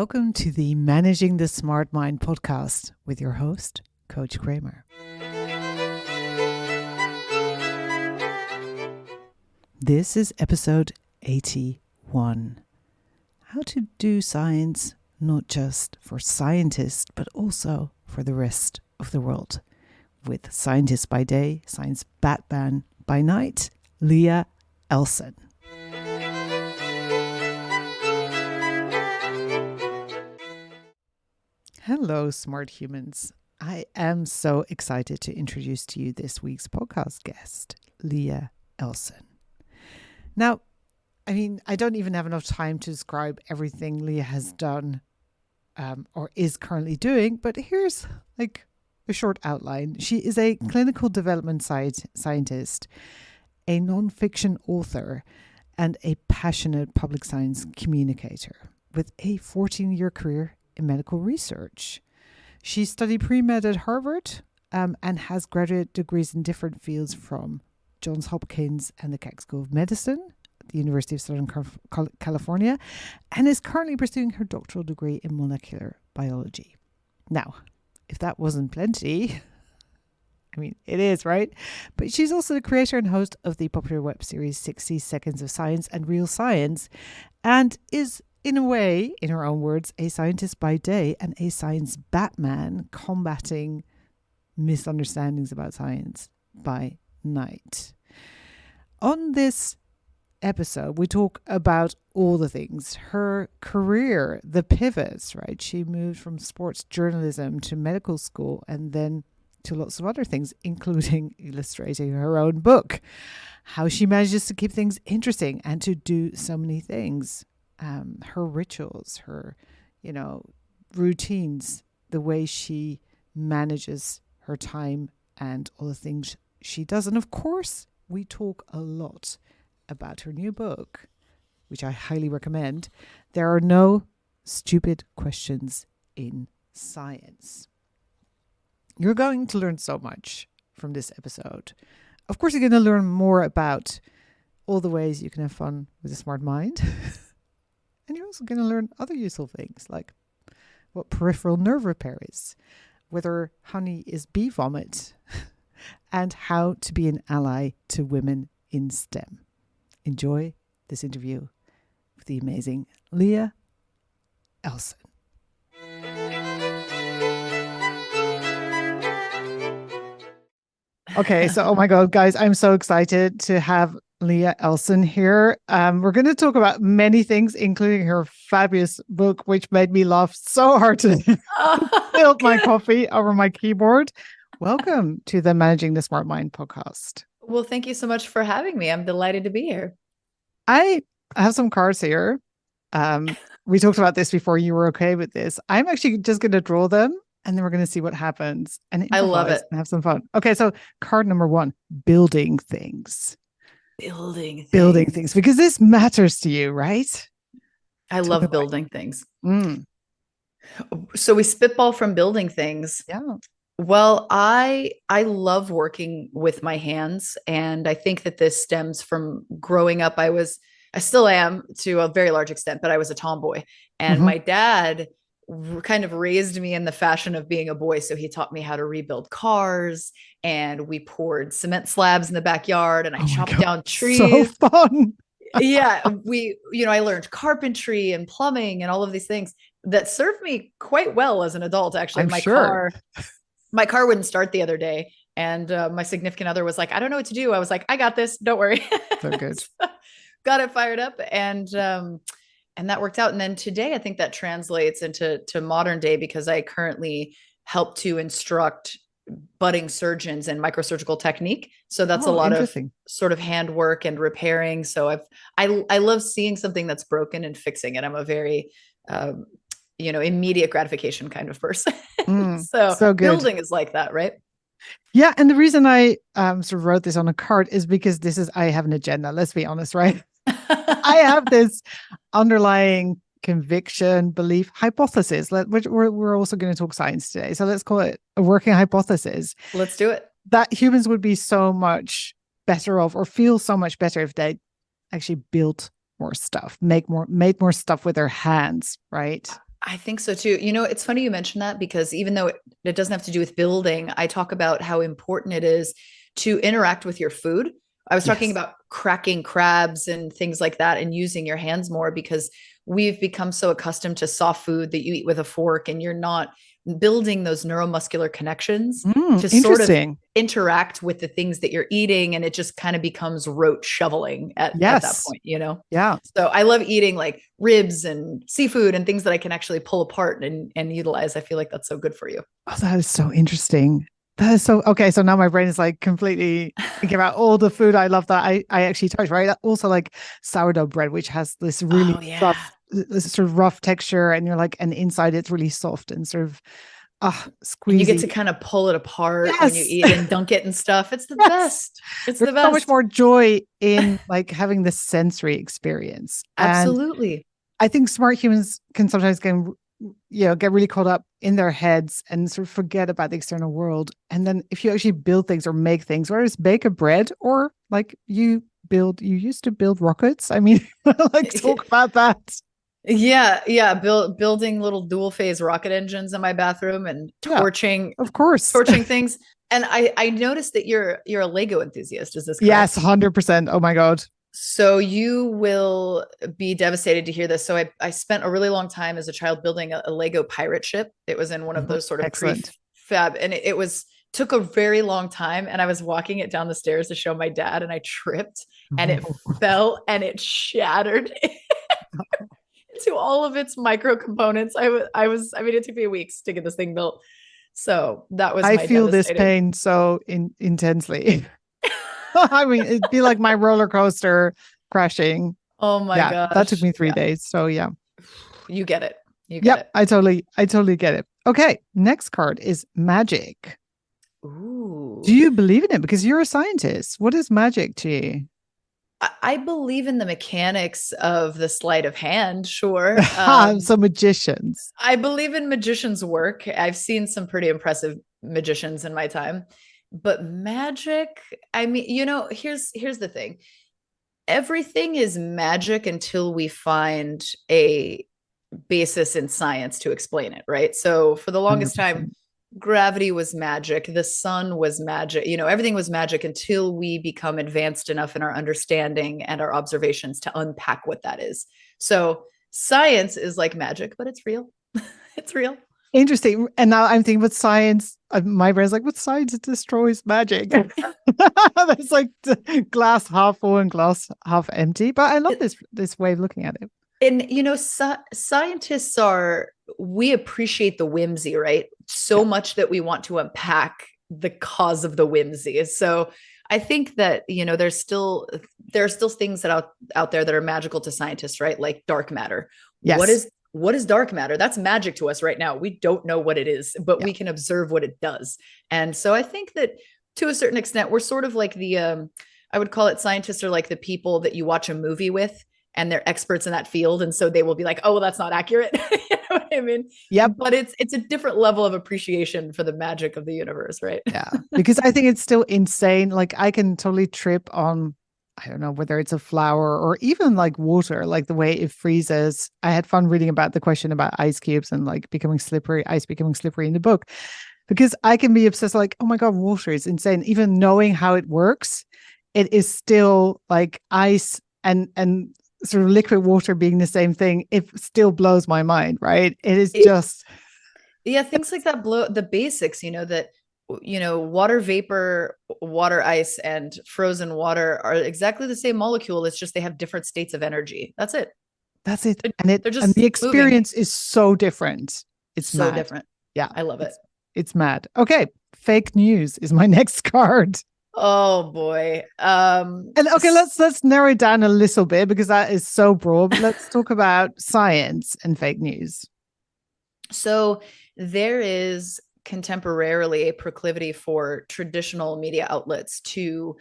Welcome to the Managing the Smart Mind podcast with your host, Coach Kramer. This is episode 81. How to do science not just for scientists, but also for the rest of the world. With Scientist by Day, Science Batman by Night, Leah Elson. Hello, smart humans. I am so excited to introduce to you this week's podcast guest, Leah Elson. Now, I don't even have enough time to describe everything Leah has done or is currently doing, but here's a short outline. She is a clinical development scientist, a nonfiction author, and a passionate public science communicator with a 14-year career in medical research. She studied pre-med at Harvard and has graduate degrees in different fields from Johns Hopkins and the Keck School of Medicine at the University of Southern California, and is currently pursuing her doctoral degree in molecular biology. Now, if that wasn't plenty, it is, right? But she's also the creator and host of the popular web series 60 Seconds of Science and Real Science, and is, in a way, in her own words, a scientist by day and a science Batman, combating misunderstandings about science by night. On this episode, we talk about all the things. Her career, the pivots, right? She moved from sports journalism to medical school and then to lots of other things, including illustrating her own book. How she manages to keep things interesting and to do so many things. Her rituals, her, routines, the way she manages her time and all the things she does. And of course, we talk a lot about her new book, which I highly recommend. There are no stupid questions in science. You're going to learn so much from this episode. Of course, you're going to learn more about all the ways you can have fun with a smart mind. And you're also going to learn other useful things like what peripheral nerve repair is, whether honey is bee vomit, and how to be an ally to women in STEM. Enjoy this interview with the amazing Leah Elson. Okay, so oh my God, guys, I'm so excited to have Leah Elson here. We're going to talk about many things, including her fabulous book, which made me laugh so hard to spill my coffee over my keyboard. Welcome to the Managing the Smart Mind podcast. Well, thank you so much for having me. I'm delighted to be here. I have some cards here. We talked about this before. You were okay with this. I'm actually just going to draw them and then we're going to see what happens. And I love it. And have some fun. Okay, so card number 1, building things. Building things, because this matters to you, right? I love building things. So we spitball from building things. Yeah. Well, I love working with my hands, and I think that this stems from growing up. I still am to a very large extent, but I was a tomboy, and my dad kind of raised me in the fashion of being a boy. So he taught me how to rebuild cars, and we poured cement slabs in the backyard, and I chopped down trees. So fun. Yeah. I learned carpentry and plumbing and all of these things that served me quite well as an adult. Actually, my car wouldn't start the other day. And my significant other was like, I don't know what to do. I was like, I got this. Don't worry. So good. Got it fired up. And that worked out. And then today, I think that translates into modern day, because I currently help to instruct budding surgeons in microsurgical technique. So that's a lot of sort of handwork and repairing. So I love seeing something that's broken and fixing it. I'm a very, immediate gratification kind of person. So good. Building is like that, right? Yeah. And the reason I sort of wrote this on a card is because I have an agenda. Let's be honest, right? I have this underlying conviction, belief, hypothesis, which we're also going to talk science today. So let's call it a working hypothesis. Let's do it. That humans would be so much better off, or feel so much better, if they actually built more stuff, made more stuff with their hands, right? I think so too. It's funny you mentioned that because even though it doesn't have to do with building, I talk about how important it is to interact with your food. I was talking Yes. about cracking crabs and things like that and using your hands more because we've become so accustomed to soft food that you eat with a fork and you're not building those neuromuscular connections to sort of Interesting. interact with the things that you're eating, and it just kind of becomes rote shoveling at that Yes. point. Yeah. So I love eating like ribs and seafood and things that I can actually pull apart and utilize. I feel like that's so good for you. Oh, that is so interesting. That is so okay. So now my brain is like completely thinking about all the food I love that I actually touch, right? Also like sourdough bread, which has this really Oh yeah. rough, this sort of rough texture, and you're like, and inside it's really soft and sort of And you get to squeezy. kind of pull it apart when you Yes. eat and dunk it and stuff. It's the Yes. best. It's There's the so much best. more joy in like having the sensory experience. And Absolutely. I think smart humans can sometimes get really caught up in their heads and sort of forget about the external world. And then if you actually build things or make things, whether it's bake a bread or like you used to build rockets. I mean, like talk about that. Yeah. Building little dual phase rocket engines in my bathroom and Yeah, torching of course. torching things. And I noticed that you're a Lego enthusiast. Is this Yes, correct? 100%. Oh my God. So you will be devastated to hear this. So I spent a really long time as a child building a Lego pirate ship. It was in one of Mhm. those sort of Excellent. prefab, and it was took a very long time. And I was walking it down the stairs to show my dad, and I tripped, and it fell, and it shattered into all of its micro components. I mean, it took me weeks to get this thing built. So that was I my feel this devastating. pain so intensely. I mean, it'd be like my roller coaster crashing. Oh my Yeah, that took gosh. me three Yeah. days. So yeah. You get it. You get Yep, it. I totally get it. Okay, next card is magic. Do Ooh. you believe in it? Because you're a scientist. What is magic to you? I believe in the mechanics of the sleight of hand, sure. So magicians. I believe in magicians' work. I've seen some pretty impressive magicians in my time. But magic, I mean, here's the thing. Everything is magic until we find a basis in science to explain it, right? So for the longest time, 100%. gravity was magic, the sun was magic, everything was magic until we become advanced enough in our understanding and our observations to unpack what that is. So science is like magic, but it's real. It's real. Interesting. And now I'm thinking, with science, my brain's like, what science destroys magic? That's like glass half full and glass half empty. But I love this way of looking at it. And scientists are, we appreciate the whimsy, right? Yeah. So much that we want to unpack the cause of the whimsy. So I think that there are still things that out there that are magical to scientists, right? Like dark matter. what Yes. is what is dark matter? That's magic to us right now. We don't know what it is, but Yeah. we can observe what it does. And so I think that to a certain extent we're sort of like the I would call it, scientists are like the people that you watch a movie with and they're experts in that field, and so they will be like, oh well, that's not accurate. You know what I mean? Yep. But it's a different level of appreciation for the magic of the universe, right? Yeah. Because I think it's still insane. Like I can totally trip on, I don't know, whether it's a flower or even like water, like the way it freezes. I had fun reading about the question about ice cubes and like becoming slippery, ice becoming slippery in the book, because I can be obsessed, like, oh my God, water is insane. Even knowing how it works, it is still like ice and sort of liquid water being the same thing. It still blows my mind, right? It is it, just yeah, things like that blow the basics, that water vapor, water ice, and frozen water are exactly the same molecule. It's just they have different states of energy. That's it. that's it. they're, And they're and just the moving. experience is so different. It's So mad. different. Yeah. I love it. It's mad. Okay. Fake news is my next card. Oh boy. And okay, let's narrow it down a little bit because that is so broad. But let's talk about science and fake news. So there is contemporarily a proclivity for traditional media outlets to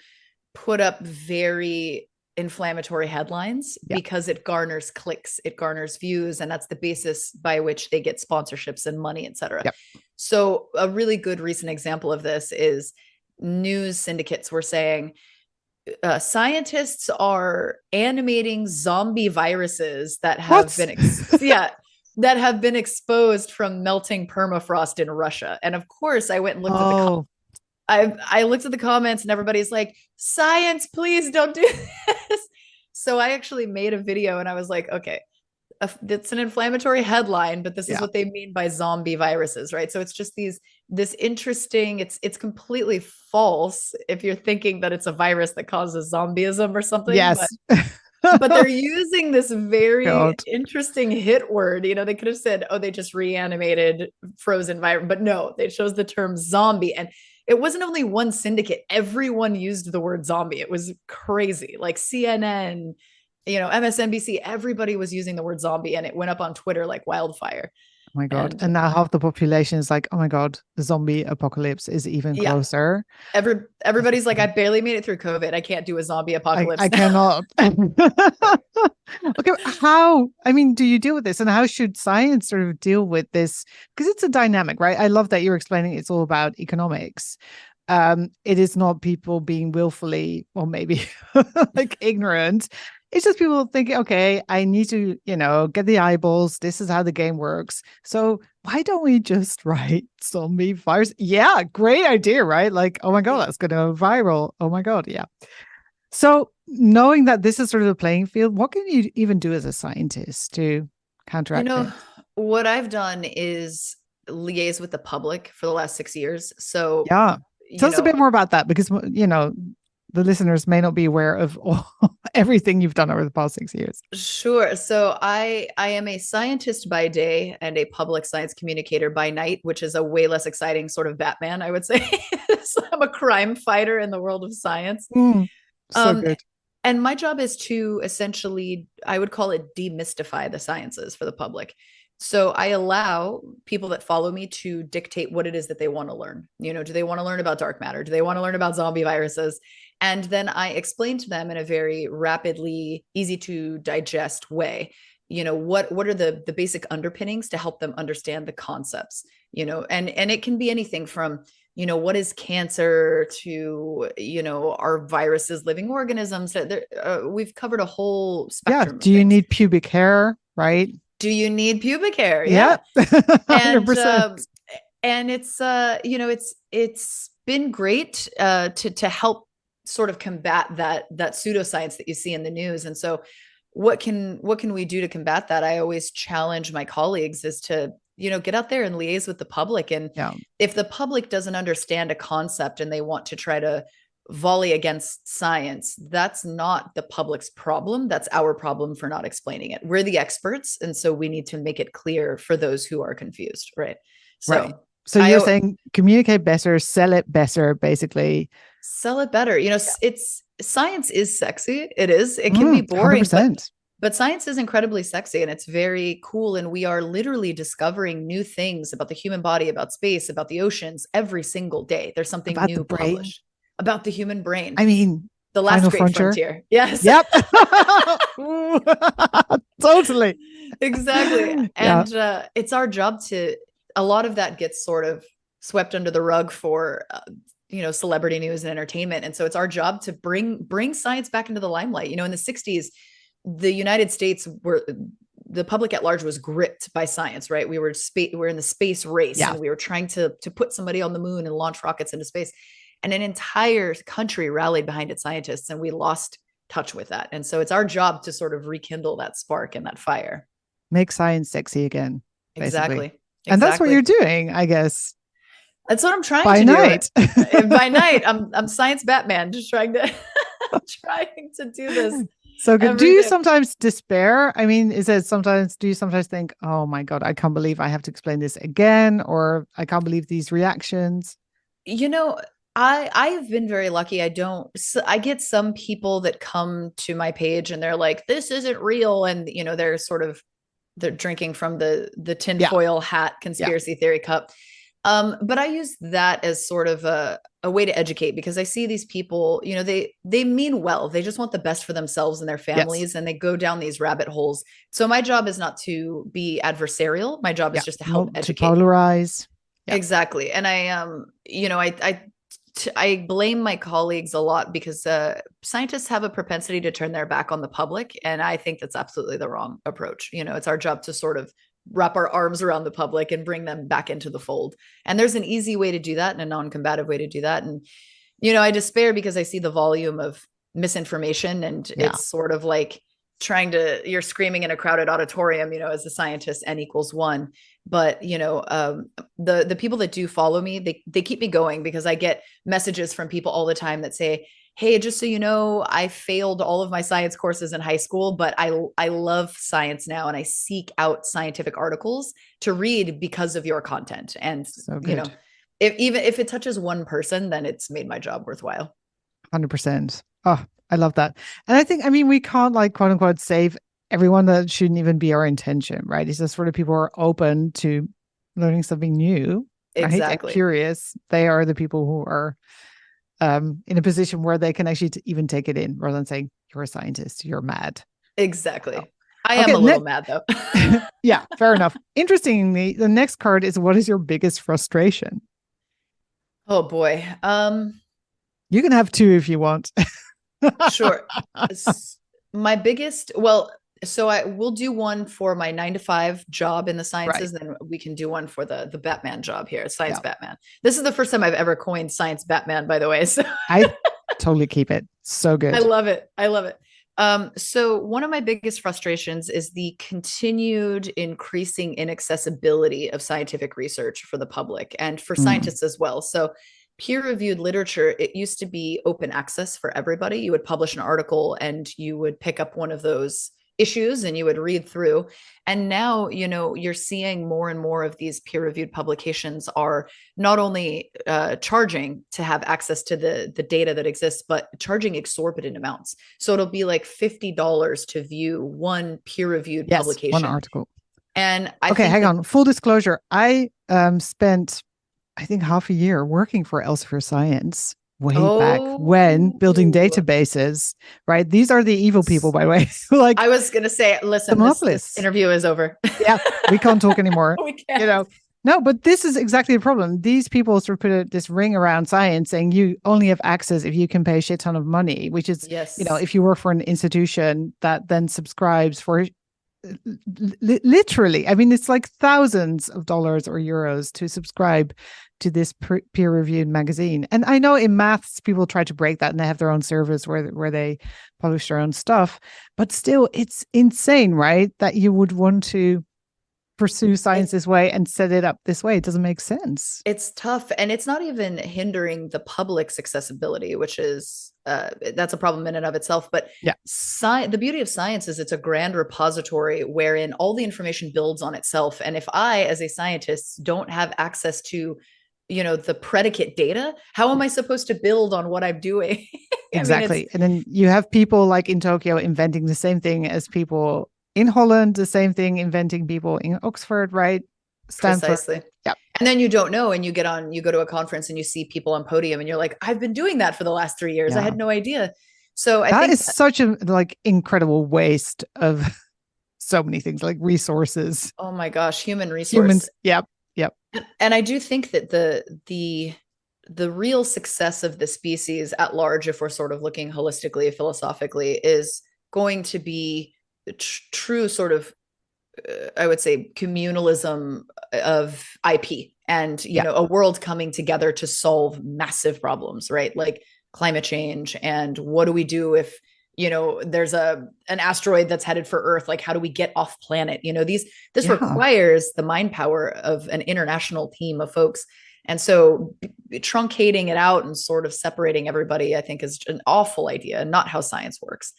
put up very inflammatory headlines Yeah. because it garners clicks, it garners views, and that's the basis by which they get sponsorships and money, etc. Yeah. So a really good recent example of this is news syndicates were saying scientists are animating zombie viruses that have What? been yeah, that have been exposed from melting permafrost in Russia. And of course, I went and looked at the Oh, I looked at the comments and everybody's like, science, please don't do this. So I actually made a video and I was like, okay, it's an inflammatory headline, but this is yeah. what they mean by zombie viruses, right? So it's just this interesting, it's completely false if you're thinking that it's a virus that causes zombieism or something, but Yes. they're using this very God. interesting hit word. They could have said, oh, they just reanimated frozen virus, but no, they chose the term zombie. And it wasn't only one syndicate, everyone used the word zombie. It was crazy. Like CNN, MSNBC, everybody was using the word zombie, and it went up on Twitter like wildfire. Oh my God. And And now half the population is like, oh my God, the zombie apocalypse is even yeah, closer. everybody's like, I barely made it through COVID. I can't do a zombie I apocalypse now. cannot. Okay, how, I mean, do you deal with this and how should science sort of deal with this? Because it's a dynamic, right? I love that you're explaining it's all about economics. It is not people being willfully or maybe like ignorant. It's just people thinking, okay, I need to, get the eyeballs. This is how the game works. So why don't we just write zombie virus? Yeah, great idea, right? Like, oh my God, that's going to go viral. Oh my God, yeah. So knowing that this is sort of the playing field, what can you even do as a scientist to You counteract know, this? what I've done is liaise with the public for the last 6 years. So, Yeah. Tell you us a know, bit more about that because, the listeners may not be aware of everything you've done over the past 6 years. sure. So I am a scientist by day and a public science communicator by night, which is a way less exciting sort of Batman, I would say. So I'm a crime fighter in the world of science. Mm, so Um, good. and my job is to essentially, I would call it demystify the sciences for the public. So I allow people that follow me to dictate what it is that they want to learn. Do they want to learn about dark matter? Do they want to learn about zombie viruses? And then I explain to them in a very rapidly, easy to digest way, what are the basic underpinnings to help them understand the concepts, and it can be anything from what is cancer to are viruses living organisms. We've covered a whole Yeah. spectrum of Do you things. need pubic hair? Right. Do you need pubic hair? Yeah. Yeah. and 100%. it's it's been great to help sort of combat that pseudoscience that you see in the news. And so what can we do to combat that? I always challenge my colleagues is to get out there and liaise with the public. And Yeah. if the public doesn't understand a concept and they want to try to volley against science, that's not the public's problem. That's our problem for not explaining it. We're the experts, and so we need to make it clear for those who are confused, right? Right. So So you're I saying communicate better, sell it better, basically. sell it better. Yeah. It's science is sexy. It can be boring, but 100%. science is incredibly sexy and it's very cool. And we are literally discovering new things about the human body, about space, about the oceans every single day. There's something About the new brain. published about the human brain, I mean, the last final great frontier. frontier. Yes. Yep. Totally. Exactly. Yeah. And it's our job to, a lot of that gets sort of swept under the rug for, celebrity news and entertainment. And so it's our job to bring science back into the limelight. In the 60s, the United States the public at large was gripped by science, right? We were in the space race, Yeah. and we were trying to put somebody on the moon and launch rockets into space. And an entire country rallied behind its scientists, and we lost touch with that. And so it's our job to sort of rekindle that spark and that fire. Make science sexy again, basically. Exactly. And that's what Exactly. you're doing, I guess. That's what I'm trying By to night. do. By night, I'm Science Batman, just trying to trying to do this So good. Do every you day. sometimes despair? I mean, do you sometimes think, oh my God, I can't believe I have to explain this again, or I can't believe these reactions? You know, I've been very lucky. I get some people that come to my page and they're like, this isn't real. And they're drinking from the Yeah. tinfoil hat Yeah. conspiracy theory cup. But I use that as sort of a way to educate, because I see these people, they mean well. They just want the best for themselves and their Yes. families, and they go down these rabbit holes. So my job is not to be adversarial. My job Yeah. is just to help Not to educate. polarize. Yeah. Exactly. And I blame my colleagues a lot because scientists have a propensity to turn their back on the public. And I think that's absolutely the wrong approach. It's our job to sort of wrap our arms around the public and bring them back into the fold. And there's an easy way to do that and a non-combative way to do that. And, I despair because I see the volume of misinformation, and Yeah. it's sort of like you're screaming in a crowded auditorium, as a scientist, N equals one. But, the people that do follow me, they keep me going, because I get messages from people all the time that say, hey, just so you know, I failed all of my science courses in high school, but I love science now, and I seek out scientific articles to read because of your content. And, So good. if it touches one person, then it's made my job worthwhile. 100%. Oh, I love that. And I mean, we can't like quote unquote save everyone. That shouldn't even be our intention, right? It's just sort of people who are open to learning something new, right? And Exactly. curious. They are the people who are in a position where they can actually even take it in rather than saying, you're a scientist, you're mad. Exactly. Oh. I am Okay, a little mad though. yeah, fair enough. Interestingly, the next card is, what is your biggest frustration? Oh boy. You can have two if you want. Sure. My biggest, well, so I will do one for my 9 to 5 job in the Right. sciences, then we can do one for the Batman job here, Science Yeah. Batman. This is the first time I've ever coined Science Batman, by the way. So I totally keep it. So I good. love it. I love it. So one of my biggest frustrations is the continued increasing inaccessibility of scientific research for the public and for Mm. scientists as well. So peer-reviewed literature, it used to be open access for everybody. You would publish an article and you would pick up one of those issues and you would read through. And now, you're seeing more and more of these peer-reviewed publications are not only charging to have access to the data that exists, but charging exorbitant amounts. So it'll be like $50 to view one peer-reviewed Yes, one publication. article. And I Okay, think hang that, on. Full disclosure, I spent, I think, half a year working for Elsevier Science way back when, building oh, databases, right? These are the evil people, by the way. Like I was going to say, the listen, this monopolists. interview is over. Yeah, we can't talk anymore. We You can't. know, no, but this is exactly the problem. These people sort of put this ring around science saying you only have access if you can pay a shit ton of money, which is, Yes. if you work for an institution that then subscribes for literally, I mean, it's like thousands of dollars or euros to subscribe to this peer-reviewed magazine. And I know in maths, people try to break that and they have their own service where they publish their own stuff. But still, it's insane, right? That you would want to pursue science this way and set it up this way. It doesn't make sense. It's tough, and it's not even hindering the public's accessibility, which is that's a problem in and of itself. But yeah, the beauty of science is it's a grand repository wherein all the information builds on itself. And if I, as a scientist, don't have access to the predicate data, how am I supposed to build on what I'm doing? exactly. I mean, and then you have people like in Tokyo inventing the same thing as people in Holland, the same thing inventing people in Oxford, right? Stanford. Precisely. Yeah. And then you don't know, and you go to a conference and you see people on podium and you're like, I've been doing that for the last 3 years. Yeah. I had no idea. So I that think is such a like incredible waste of so many things, like resources. Oh my gosh, human resource. Humans. Yep. Yep. And I do think that the real success of the species at large, if we're sort of looking holistically, philosophically, is going to be true sort of I would say communalism of IP and a world coming together to solve massive problems, right? Like climate change, and what do we do if there's an asteroid that's headed for Earth? Like, how do we get off planet? This requires the mind power of an international team of folks. And so truncating it out and sort of separating everybody, I think, is an awful idea, not how science works.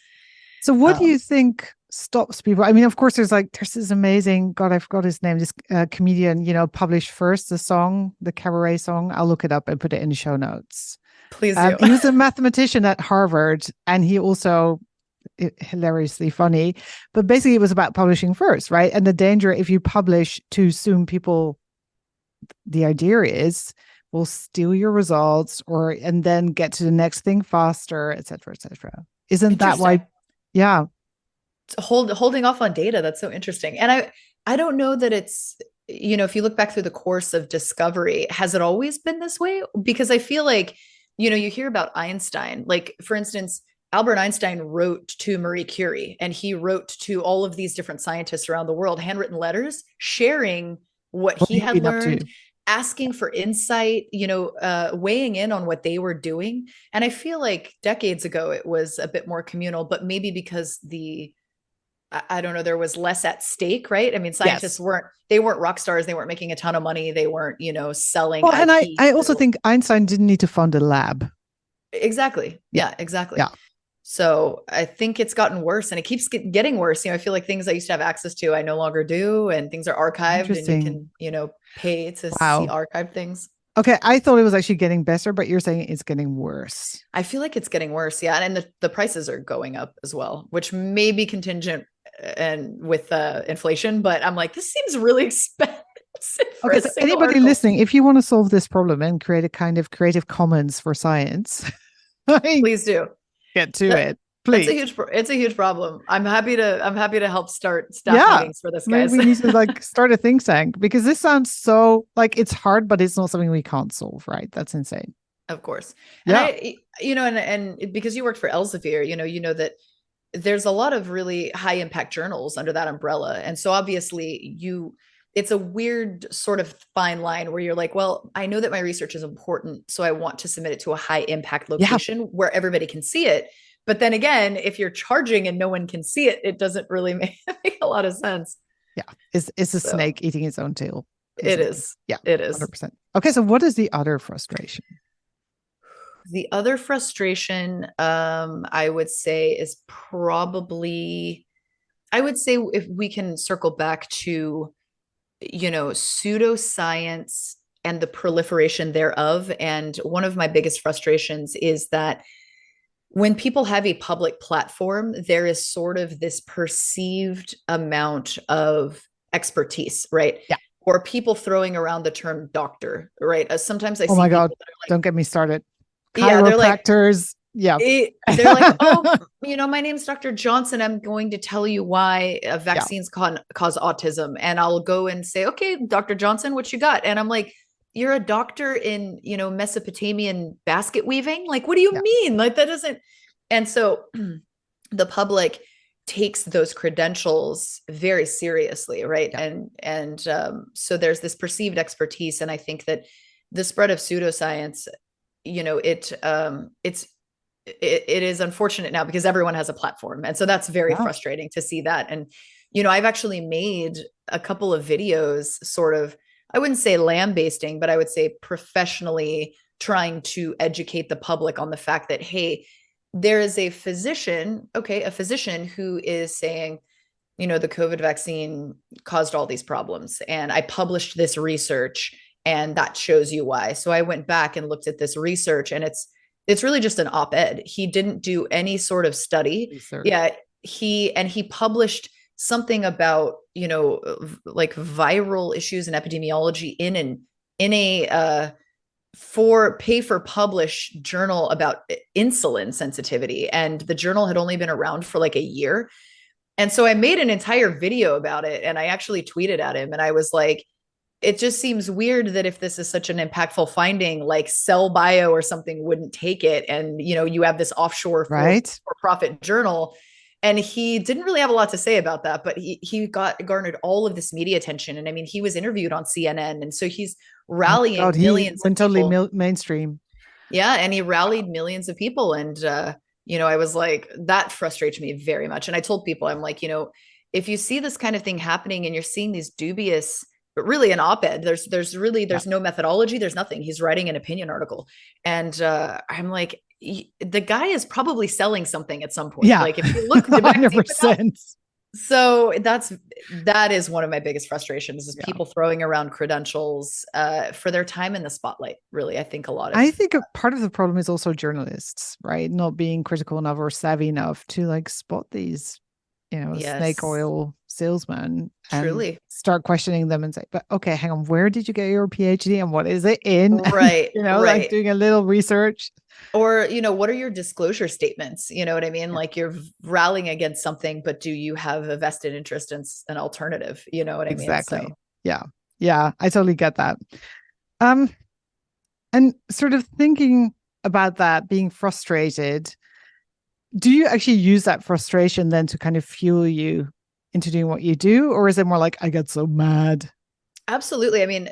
So what do you think stops people? I mean, of course, there's this amazing, God, I forgot his name, this comedian, published first the song, the cabaret song. I'll look it up and put it in the show notes. Please do. He was a mathematician at Harvard, and he also hilariously funny, but basically it was about publishing first, right? And the danger if you publish too soon, people, the idea is, will steal your results and then get to the next thing faster, et cetera, et cetera. Isn't that why? Yeah. Holding off on data. That's so interesting. And I don't know that it's, if you look back through the course of discovery, has it always been this way? Because I feel like, you hear about Einstein, like, for instance, Albert Einstein wrote to Marie Curie, and he wrote to all of these different scientists around the world, handwritten letters sharing what What he he'd had been up learned, to. asking for insight, weighing in on what they were doing. And I feel like decades ago it was a bit more communal, but maybe because I don't know, there was less at stake, right? I mean, scientists Yes. weren't rock stars, they weren't making a ton of money, they weren't, selling Well, and IP. I also So think Einstein didn't need to fund a lab. exactly. Yeah. Yeah, exactly. Yeah. So I think it's gotten worse and it keeps getting worse. I feel like things I used to have access to, I no longer do, and things are archived and you Interesting. can, pay to see Wow. archived things. Okay. I thought it was actually getting better, but you're saying it's getting worse. I feel like it's getting worse. Yeah. And the prices are going up as well, which may be contingent and with inflation, but I'm like, this seems really expensive for Okay. a So single anybody article. listening, if you want to solve this problem and create a kind of creative commons for science, Please do. get to That it, that's a please. it's a huge problem. I'm happy to help start staff Yeah. meetings for this, Maybe guys. we need to like start a think tank because this sounds so like it's hard, but it's not something we can't solve, right? That's insane. Of course. And Yeah. and because you worked for Elsevier, that there's a lot of really high impact journals under that umbrella. And so obviously it's a weird sort of fine line where you're like, well, I know that my research is important, so I want to submit it to a high impact Yeah. location where everybody can see it. But then again, if you're charging and no one can see it, it doesn't really make a lot of sense. Yeah. It's a So snake eating its own tail, it basically. is. Yeah. It is. 100%. Okay. So what is the other frustration? The other frustration, I would say, is probably, I would say, if we can circle back to, pseudoscience and the proliferation thereof. And one of my biggest frustrations is that when people have a public platform, there is sort of this perceived amount of expertise, right? Yeah. Or people throwing around the term doctor, right? Sometimes I Oh see my God. people that are like, Don't get me started. yeah, they're like, Chiropractors. Yeah. they're like, oh, my name's Dr. Johnson. I'm going to tell you why Yeah. vaccines cause autism. And I'll go and say, okay, Dr. Johnson, what you got? And I'm like, you're a doctor in, Mesopotamian basket weaving. Like, what do you Yeah. mean? Like, that doesn't. And so the public takes those credentials very seriously, right? Yeah. And so there's this perceived expertise. And I think that the spread of pseudoscience, it is unfortunate now because everyone has a platform, and so that's very Yeah. frustrating to see that. And I've actually made a couple of videos, sort of, I wouldn't say lambasting, but I would say professionally trying to educate the public on the fact that, hey, there is a physician who is saying, the COVID vaccine caused all these problems. And I published this research and that shows you why. So I went back and looked at this research, and it's really just an op-ed. He didn't do any sort of study. Research. Yeah, he published something about, like viral issues and epidemiology in a for pay for publish journal about insulin sensitivity, and the journal had only been around for like a year. And so I made an entire video about it, and I actually tweeted at him and I was like, it just seems weird that if this is such an impactful finding, like Cell Bio or something wouldn't take it. And, you have this offshore Right. for profit journal. And he didn't really have a lot to say about that, but he garnered all of this media attention. And I mean, he was interviewed on CNN. And so he's Oh my God. rallying He millions of went totally people. mainstream. Yeah. And he rallied millions of people. And, I was like, that frustrates me very much. And I told people, I'm like, if you see this kind of thing happening and you're seeing these dubious, but really an op-ed, Yeah. there's no methodology, there's nothing. He's writing an opinion article. And I'm like, the guy is probably selling something at some point. Yeah. Like if you look back deep enough. 100%. So that is one of my biggest frustrations is Yeah. people throwing around credentials for their time in the spotlight. Really, I think a lot of I think a part of the problem is also journalists, right? Not being critical enough or savvy enough to like spot these, snake yes, oil salesmen and truly. start questioning them and say, but okay, hang on, where did you get your PhD and what is it in? Right, And, like right. doing a little research. Or, what are your disclosure statements? You know what I mean? Yeah, Like you're rallying against something, but do you have a vested interest in an alternative? You know what I mean? So exactly. Yeah. Yeah. I totally get that. Um, and sort of thinking about that, being frustrated, do you actually use that frustration then to kind of fuel you into doing what you do? Or is it more like, I got so mad? Absolutely. I mean,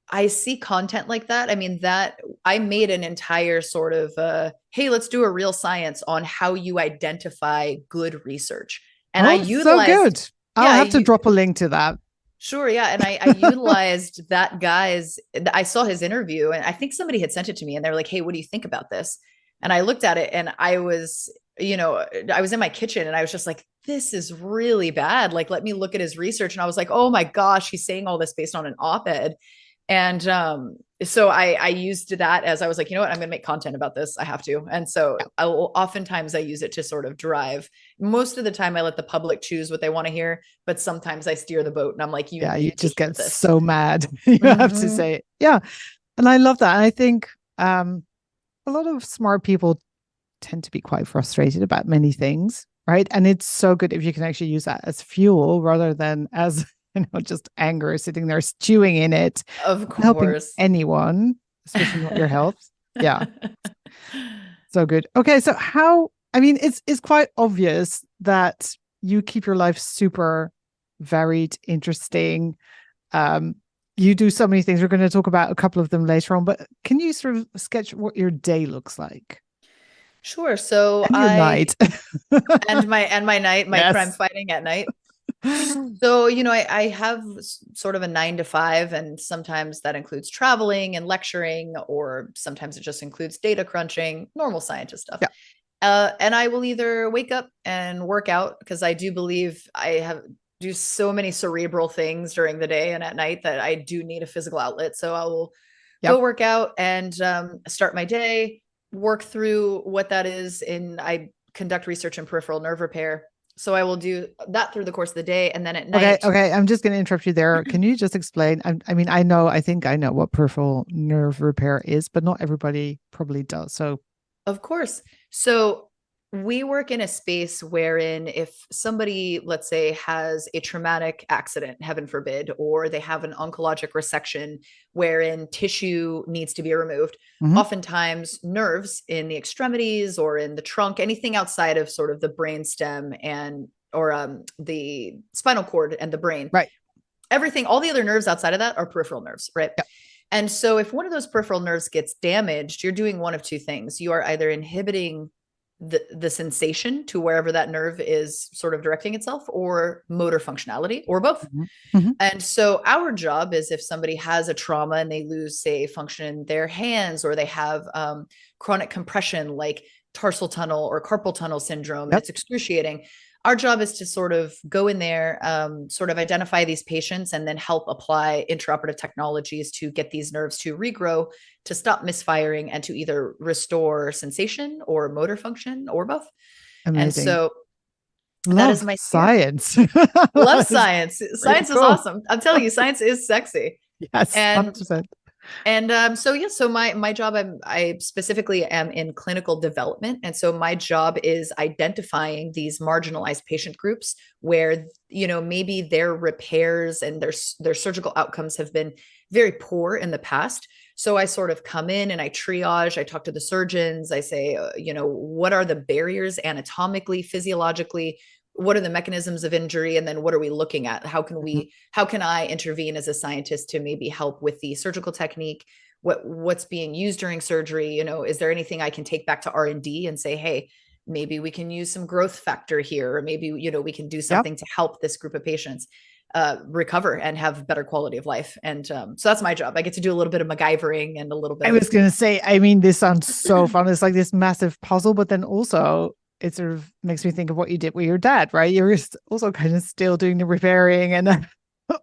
I see content like that. I mean, that I made an entire sort of hey, let's do a real science on how you identify good research. And I Oh, so utilized, good. I'll yeah, have to drop a link to that. sure, yeah. And I utilized that guy's, I saw his interview and I think somebody had sent it to me and they were like, hey, what do you think about this? And I looked at it and I was in my kitchen and I was just like, this is really bad. Like, let me look at his research. And I was like, oh my gosh, he's saying all this based on an op-ed. And so I used that as I was like, you know what, I'm going to make content about this. I have to. And so oftentimes I use it to sort of drive. Most of the time I let the public choose what they want to hear, but sometimes I steer the boat and I'm like, you Yeah, you need to just hear get this. so mad. You have to Mm-hmm. say it. Yeah. And I love that. And I think a lot of smart people tend to be quite frustrated about many things, right? And it's so good if you can actually use that as fuel rather than as, just anger sitting there stewing in it, Of not helping course. anyone, especially not your health. Yeah, so good. Okay, so I mean, it's quite obvious that you keep your life super varied, interesting. Um, you do so many things. We're going to talk about a couple of them later on, but can you sort of sketch what your day looks like Sure. So and your night? and my night, my crime Yes. fighting at night. So, I have sort of a 9 to 5, and sometimes that includes traveling and lecturing, or sometimes it just includes data crunching, normal scientist stuff. Yeah, And I will either wake up and work out because I do believe I have do so many cerebral things during the day and at night that I do need a physical outlet. So I will go yep. work out and start my day, work through what that is. I conduct research in peripheral nerve repair. So I will do that through the course of the day. And then at Okay, night, okay. I'm just going to interrupt you there. Can you just explain? I mean, I think I know what peripheral nerve repair is, but not everybody probably does. So, of course. So we work in a space wherein if somebody, let's say, has a traumatic accident, heaven forbid, or they have an oncologic resection wherein tissue needs to be removed, mhm, oftentimes nerves in the extremities or in the trunk, anything outside of sort of the brain stem and or the spinal cord and the brain, right. everything, all the other nerves outside of that are peripheral nerves, right? Yeah, And so if one of those peripheral nerves gets damaged, you're doing one of two things. You are either inhibiting the sensation to wherever that nerve is sort of directing itself, or motor functionality, or both. mhm, mhm, And so our job is if somebody has a trauma and they lose, say, function in their hands, or they have chronic compression like tarsal tunnel or carpal tunnel syndrome, and yep. it's excruciating. Our job is to sort of go in there, sort of identify these patients, and then help apply intraoperative technologies to get these nerves to regrow, to stop misfiring, and to either restore sensation or motor function, or both. And Amazing. so that is Love my sphere. science. Love It's science. really Science is cool. awesome. I'm telling you, science is sexy. Yes, And 100%. so yeah, so my job, I specifically am in clinical development, and so my job is identifying these marginalized patient groups where maybe their repairs and their surgical outcomes have been very poor in the past. So I sort of come in and I triage, I talk to the surgeons, I say, what are the barriers anatomically, physiologically, what are the mechanisms of injury, and then what are we looking at, Mhm. how can I intervene as a scientist to maybe help with the surgical technique, what's being used during surgery, is there anything I can take back to R&D and say, hey, maybe we can use some growth factor here, or maybe we can do Yep. something to help this group of patients recover and have better quality of life. And so that's my job. I get to do a little bit of MacGyvering and a little bit I of was going to say, I mean, this sounds so fun. It's like this massive puzzle, but then also it sort of makes me think of what you did with your dad, right? You're also kind of still doing the repairing and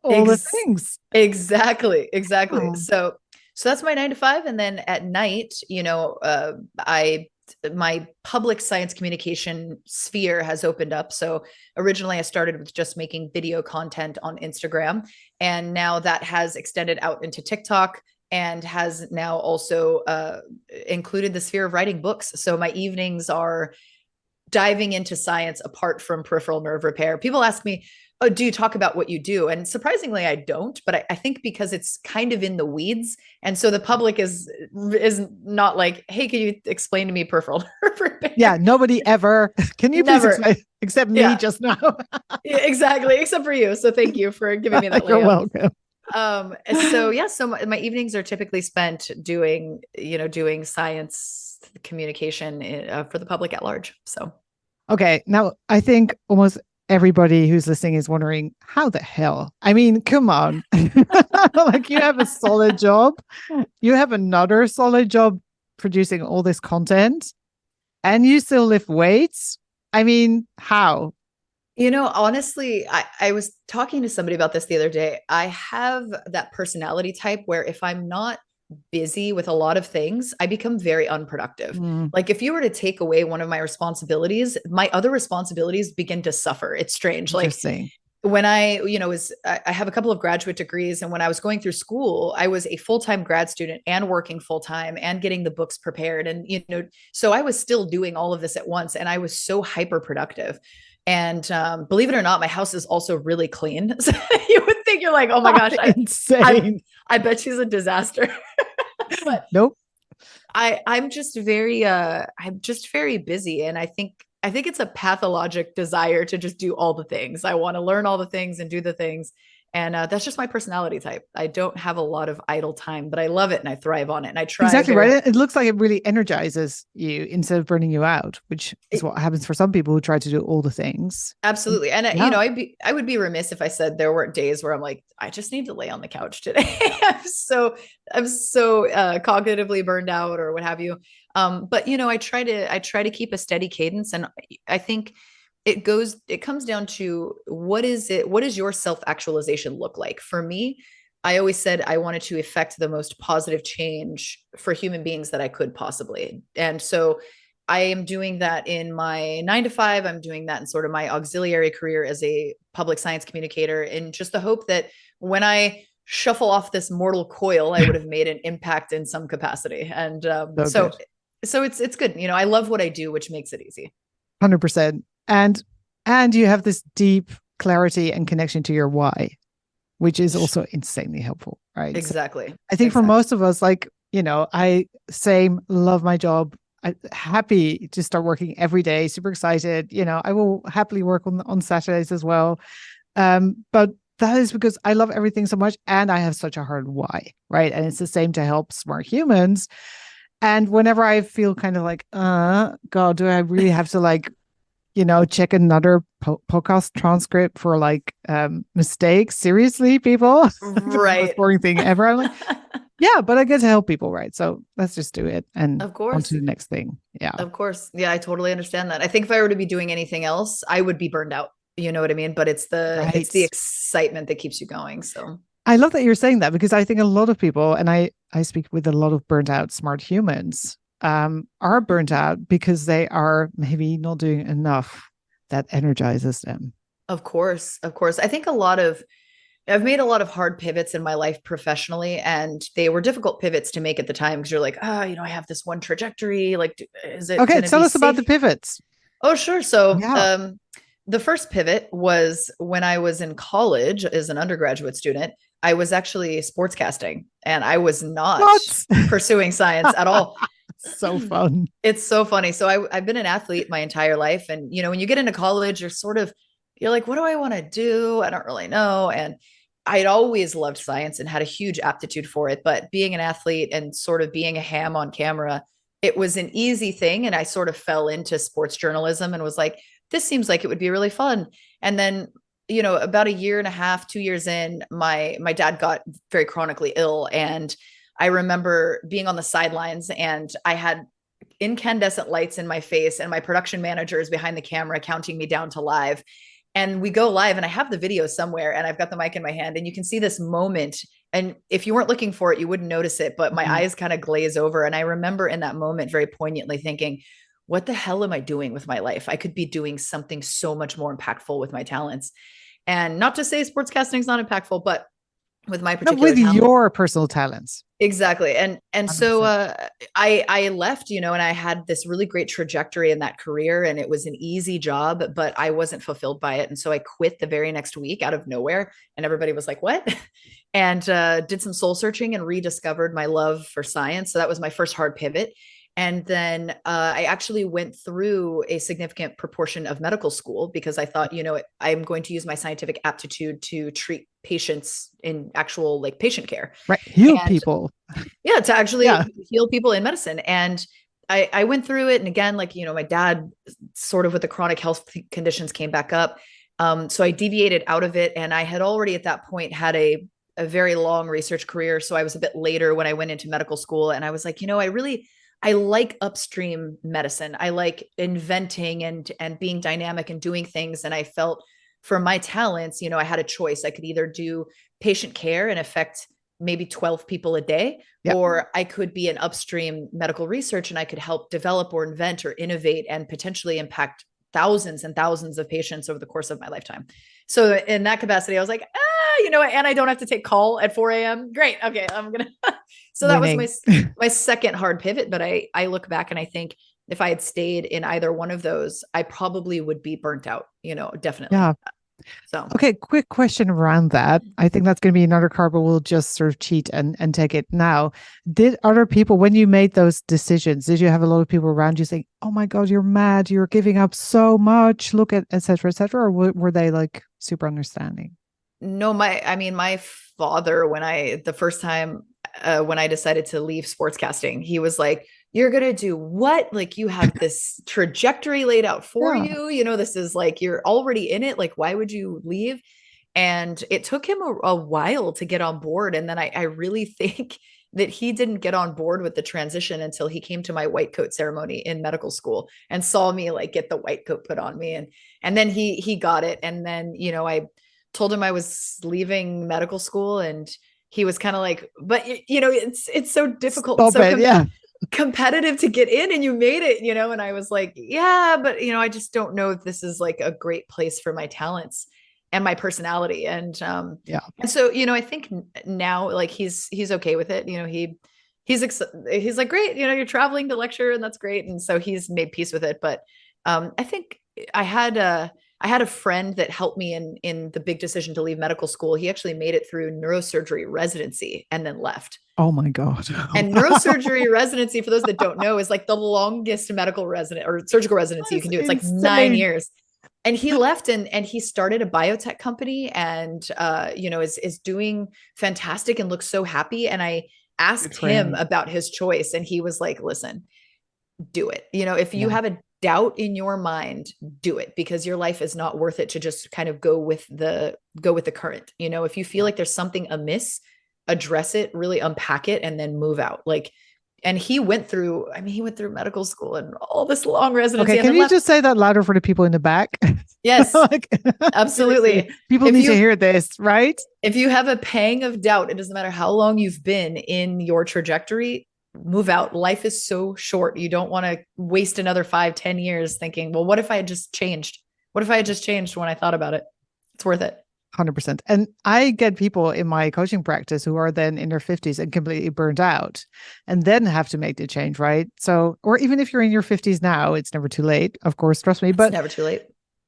all the Ex- things. exactly. Oh, So that's my 9 to 5, and then at night, I my public science communication sphere has opened up. So originally I started with just making video content on Instagram, and now that has extended out into TikTok and has now also included the sphere of writing books. So my evenings are diving into science apart from peripheral nerve repair. People ask me, Oh, do you talk about what you do? And surprisingly, I don't, but I think because it's kind of in the weeds. And so the public is not like, hey, can you explain to me peripheral nerve Yeah, repair? nobody ever. Can you please Never. explain? Except me Yeah, just now. exactly. Except for you. So thank you for giving me that You're layup. welcome. So yeah, so my evenings are typically spent doing science communication for the public at large. So Okay, now I think almost everybody who's listening is wondering how the hell. I mean, come on. Like you have a solid job, you have another solid job producing all this content, and you still lift weights. I mean, how? honestly, I was talking to somebody about this the other day. I have that personality type where if I'm not busy with a lot of things, I become very unproductive. Mm, Like if you were to take away one of my responsibilities, my other responsibilities begin to suffer. It's strange. Like interesting. when I have a couple of graduate degrees, and when I was going through school, I was a full-time grad student and working full-time and getting the books prepared. And, so I was still doing all of this at once, and I was so hyper productive. And believe it or not, my house is also really clean. So you would think you're like, oh my gosh, I, Insane. I bet she's a disaster. But Nope. I'm just very busy, and I think it's a pathologic desire to just do all the things. I want to learn all the things and do the things, and that's just my personality type. I don't have a lot of idle time, but I love it and I thrive on it, and I try Exactly very. right. It looks like it really energizes you instead of burning you out, which is what happens for some people who try to do all the things. Absolutely. And Yeah, I would be remiss if I said there weren't days where I'm like, I just need to lay on the couch today. I'm so cognitively burned out or what have you. But I try to keep a steady cadence. And I think it comes down to what does your self-actualization look like? For me, I always said I wanted to effect the most positive change for human beings that I could possibly. And so I am doing that in my 9 to 5. I'm doing that in sort of my auxiliary career as a public science communicator, in just the hope that when I shuffle off this mortal coil, I would have made an impact in some capacity. And so so, good. so it's good. I love what I do, which makes it easy. 100%. And you have this deep clarity and connection to your why, which is also insanely helpful, right? So Exactly. I think for Exactly. most of us, like, I same love my job. I'm happy to start working every day, super excited. I will happily work on Saturdays as well. But that is because I love everything so much and I have such a hard why, right? And it's the same to help smart humans. And whenever I feel kind of like, God, do I really have to check another podcast transcript for mistakes? Seriously, people? The most Right. boring thing ever. I'm like, yeah, but I get to help people, right? So let's just do it and Of on to course. the next thing. Yeah. Of course. Yeah, I totally understand that. I think if I were to be doing anything else, I would be burned out. You know what I mean? But it's the Right. excitement that keeps you going. So I love that you're saying that because I think a lot of people, and I speak with a lot of burnt out smart humans, are burnt out because they are maybe not doing enough that energizes them. of course, of course. I've made a lot of hard pivots in my life professionally, and they were difficult pivots to make at the time because you're like, I have this one trajectory. Like, is it Okay, going to tell be us about the safe? pivots. Oh, sure. So, Yeah. the first pivot was when I was in college as an undergraduate student. I was actually sportscasting, and I was not What? pursuing science at all. So fun. It's so funny. So I've been an athlete my entire life. And, when you get into college, you're like, what do I want to do? I don't really know. And I'd always loved science and had a huge aptitude for it. But being an athlete and sort of being a ham on camera, it was an easy thing. And I sort of fell into sports journalism and was like, this seems like it would be really fun. And then, about a year and a half, 2 years in, my dad got very chronically ill. And I remember being on the sidelines, and I had incandescent lights in my face, and my production manager is behind the camera counting me down to live. And we go live, and I have the video somewhere, and I've got the mic in my hand, and you can see this moment. And if you weren't looking for it, you wouldn't notice it, but my Mhm. eyes kind of glaze over. And I remember in that moment very poignantly thinking, what the hell am I doing with my life? I could be doing something so much more impactful with my talents. And not to say sportscasting is not impactful, but with my No, particular with talent. your personal talents. Exactly. And so 100%. I left, and I had this really great trajectory in that career, and it was an easy job, but I wasn't fulfilled by it. And so I quit the very next week out of nowhere, and everybody was like, "What?" And did some soul searching and rediscovered my love for science. So that was my first hard pivot. And then I actually went through a significant proportion of medical school because I thought, I'm going to use my scientific aptitude to treat patients in actual like patient care. Right. Heal And people. yeah, to Yeah. actually heal people in medicine. And I went through it. And again, like, my dad sort of with the chronic health conditions came back up. So I deviated out of it. And I had already at that point had a very long research career. So I was a bit later when I went into medical school. And I was like, I like upstream medicine. I like inventing and being dynamic and doing things. And I felt for my talents, I had a choice. I could either do patient care and affect maybe 12 people a day, Yeah. or I could be an upstream medical research and I could help develop or invent or innovate and potentially impact thousands and thousands of patients over the course of my lifetime. So in that capacity, I was like, and I don't have to take call at 4 a.m. Great. Okay. I'm going to, so that was Winning. my second hard pivot. But I look back and I think if I had stayed in either one of those, I probably would be burnt out, definitely. Yeah. So Okay, quick question around that. I think that's going to be another card, but we'll just sort of cheat and take it now. Did other people, when you made those decisions, did you have a lot of people around you saying, "Oh my God, you're mad, you're giving up so much, look at et cetera," or were they like super understanding? no, my father, the first time when I decided to leave sportscasting, he was like, "You're going to do what? Like, you have this trajectory laid out for Yeah, you. This is like, you're already in it. Like, why would you leave?" And it took him a while to get on board. And then I really think that he didn't get on board with the transition until he came to my white coat ceremony in medical school and saw me like get the white coat put on me. And then he got it. And then, I told him I was leaving medical school, and he was kind of like, "But it's so difficult and stop so it. Yeah, competitive to get in, and you made it," and I was like, "Yeah, but I just don't know if this is like a great place for my talents and my personality." yeah, And so, I think now like he's okay with it. He's like, "Great, you're traveling to lecture and that's great." And so he's made peace with it. But I think I had a I had a friend that helped me in the big decision to leave medical school. He actually made it through neurosurgery residency and then left. oh my God. And neurosurgery residency, for those that don't know, is like the longest medical resident or surgical residency you That's can do. It's like nine insane. years. And he left and he started a biotech company and is doing fantastic and looks so happy. And I Good asked for him him. about his choice, and he was like, "Listen, do it. If you Yeah, have a doubt in your mind, do it, because your life is not worth it to just kind of go with the current. If you feel yeah. like there's something amiss, address it, really unpack it, and then move out." Like, and he went through medical school and all this long Okay, residency and can then you left. just say that louder for the people in the back? Yes, Like, seriously, absolutely. people If need to you hear this, right? if you have a pang of doubt, it doesn't matter how long you've been in your trajectory, move out. Life is so short. You don't want to waste another 5, 10 years thinking, "Well, what if I had just changed? What if I had just changed when I thought about it?" It's worth it. 100%. And I get people in my coaching practice who are then in their 50s and completely burned out and then have to make the change, right? So, or even if you're in your 50s now, it's never too late, of course, trust me. It's But never too late.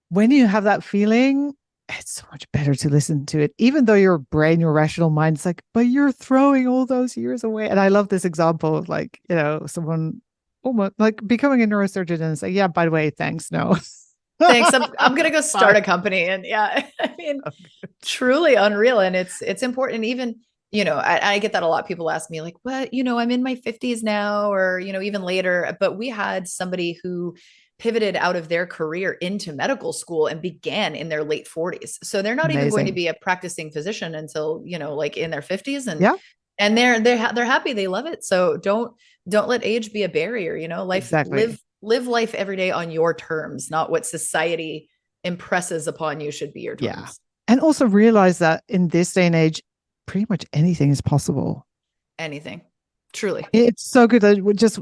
when you have that feeling, it's so much better to listen to it, even though your brain, your rational mind is like, but you're throwing all those years away. And I love this example of like, someone almost like becoming a neurosurgeon and say, yeah, by the way, thanks. No. Thanks. I'm gonna go start Bye. a company. And yeah, I mean, truly unreal. And it's important. And even, I get that a lot. People ask me, like, "What, I'm in my 50s now," or, even later. But we had somebody who pivoted out of their career into medical school and began in their late 40s. So they're not even going to Amazing. be a practicing physician until, like in their 50s. And Yeah, and they're happy, they love it. So don't let age be a barrier. Life, exactly. live life every day on your terms, not what society impresses upon you should be your Yeah. terms. And also realize that in this day and age, pretty much anything is possible. Anything, truly. It's so good that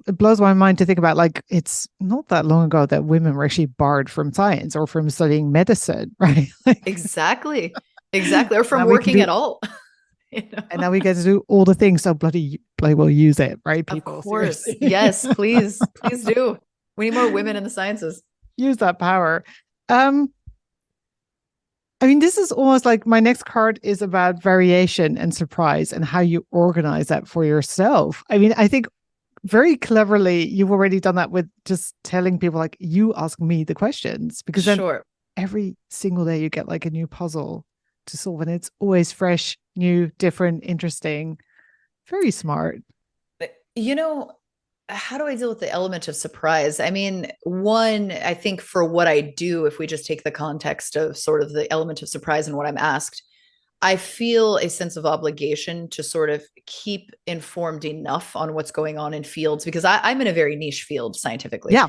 it blows my mind to think about like it's not that long ago that women were actually barred from science or from studying medicine, right? Like Exactly. Exactly. Or from now we can working do at all. you And know? now we get to do all the things. So bloody well use it, right, Of people? course. Seriously. Yes, please. Please do. We need more women in the sciences. Use that power. Um, I mean, this is almost like my next card is about variation and surprise and how you organize that for yourself. I mean, I think very cleverly you've already done that with just telling people like you ask me the questions because then Sure. every single day you get like a new puzzle to solve and it's always fresh, new, different, interesting. Very smart. You know, how do I deal with the element of surprise? I mean, one, I think for what I do, if we just take the context of sort of the element of surprise and what I'm asked, I feel a sense of obligation to sort of keep informed enough on what's going on in fields because I'm in a very niche field scientifically. Yeah.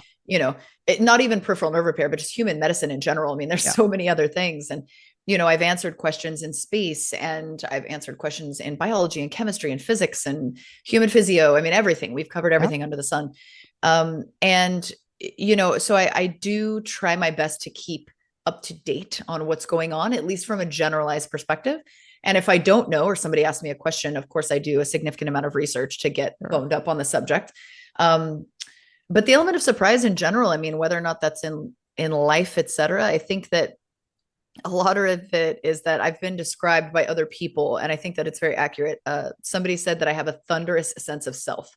Not even peripheral nerve repair, but just human medicine in general. I mean, there's Yeah. so many other things. And, I've answered questions in space and I've answered questions in biology and chemistry and physics and human physio. I mean, everything. We've covered Yeah. everything under the sun. And, so I do try my best to keep up to date on what's going on, at least from a generalized perspective. And if I don't know, or somebody asks me a question, of course, I do a significant amount of research to get Sure. boned up on the subject. Um, but the element of surprise in general, I mean, whether or not that's in life, et cetera, I think that a lot of it is that I've been described by other people, and I think that it's very accurate. Somebody said that I have a thunderous sense of self,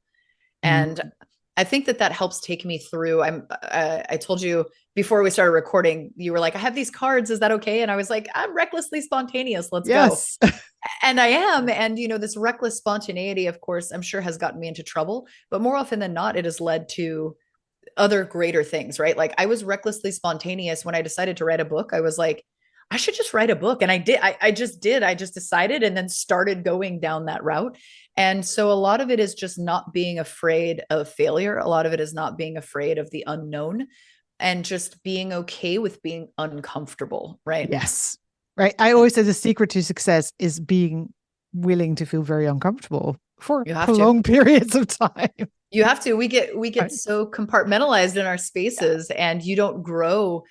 and Mm. I think that that helps take me through. I told you before we started recording, you were like, I have these cards. Is that okay? And I was like, I'm recklessly spontaneous. Let's go. Yes. And I am. And, this reckless spontaneity, of course, I'm sure has gotten me into trouble, but more often than not, it has led to other greater things, right? Like I was recklessly spontaneous when I decided to write a book. I was like, I should just write a book. And I did. I just did. I just decided and then started going down that route. And so a lot of it is just not being afraid of failure. A lot of it is not being afraid of the unknown and just being okay with being uncomfortable, right? Yes. Right. I always say the secret to success is being willing to feel very uncomfortable for You have to. prolonged periods of time. You have to. We get Right. so compartmentalized in our Yeah. spaces and you don't grow,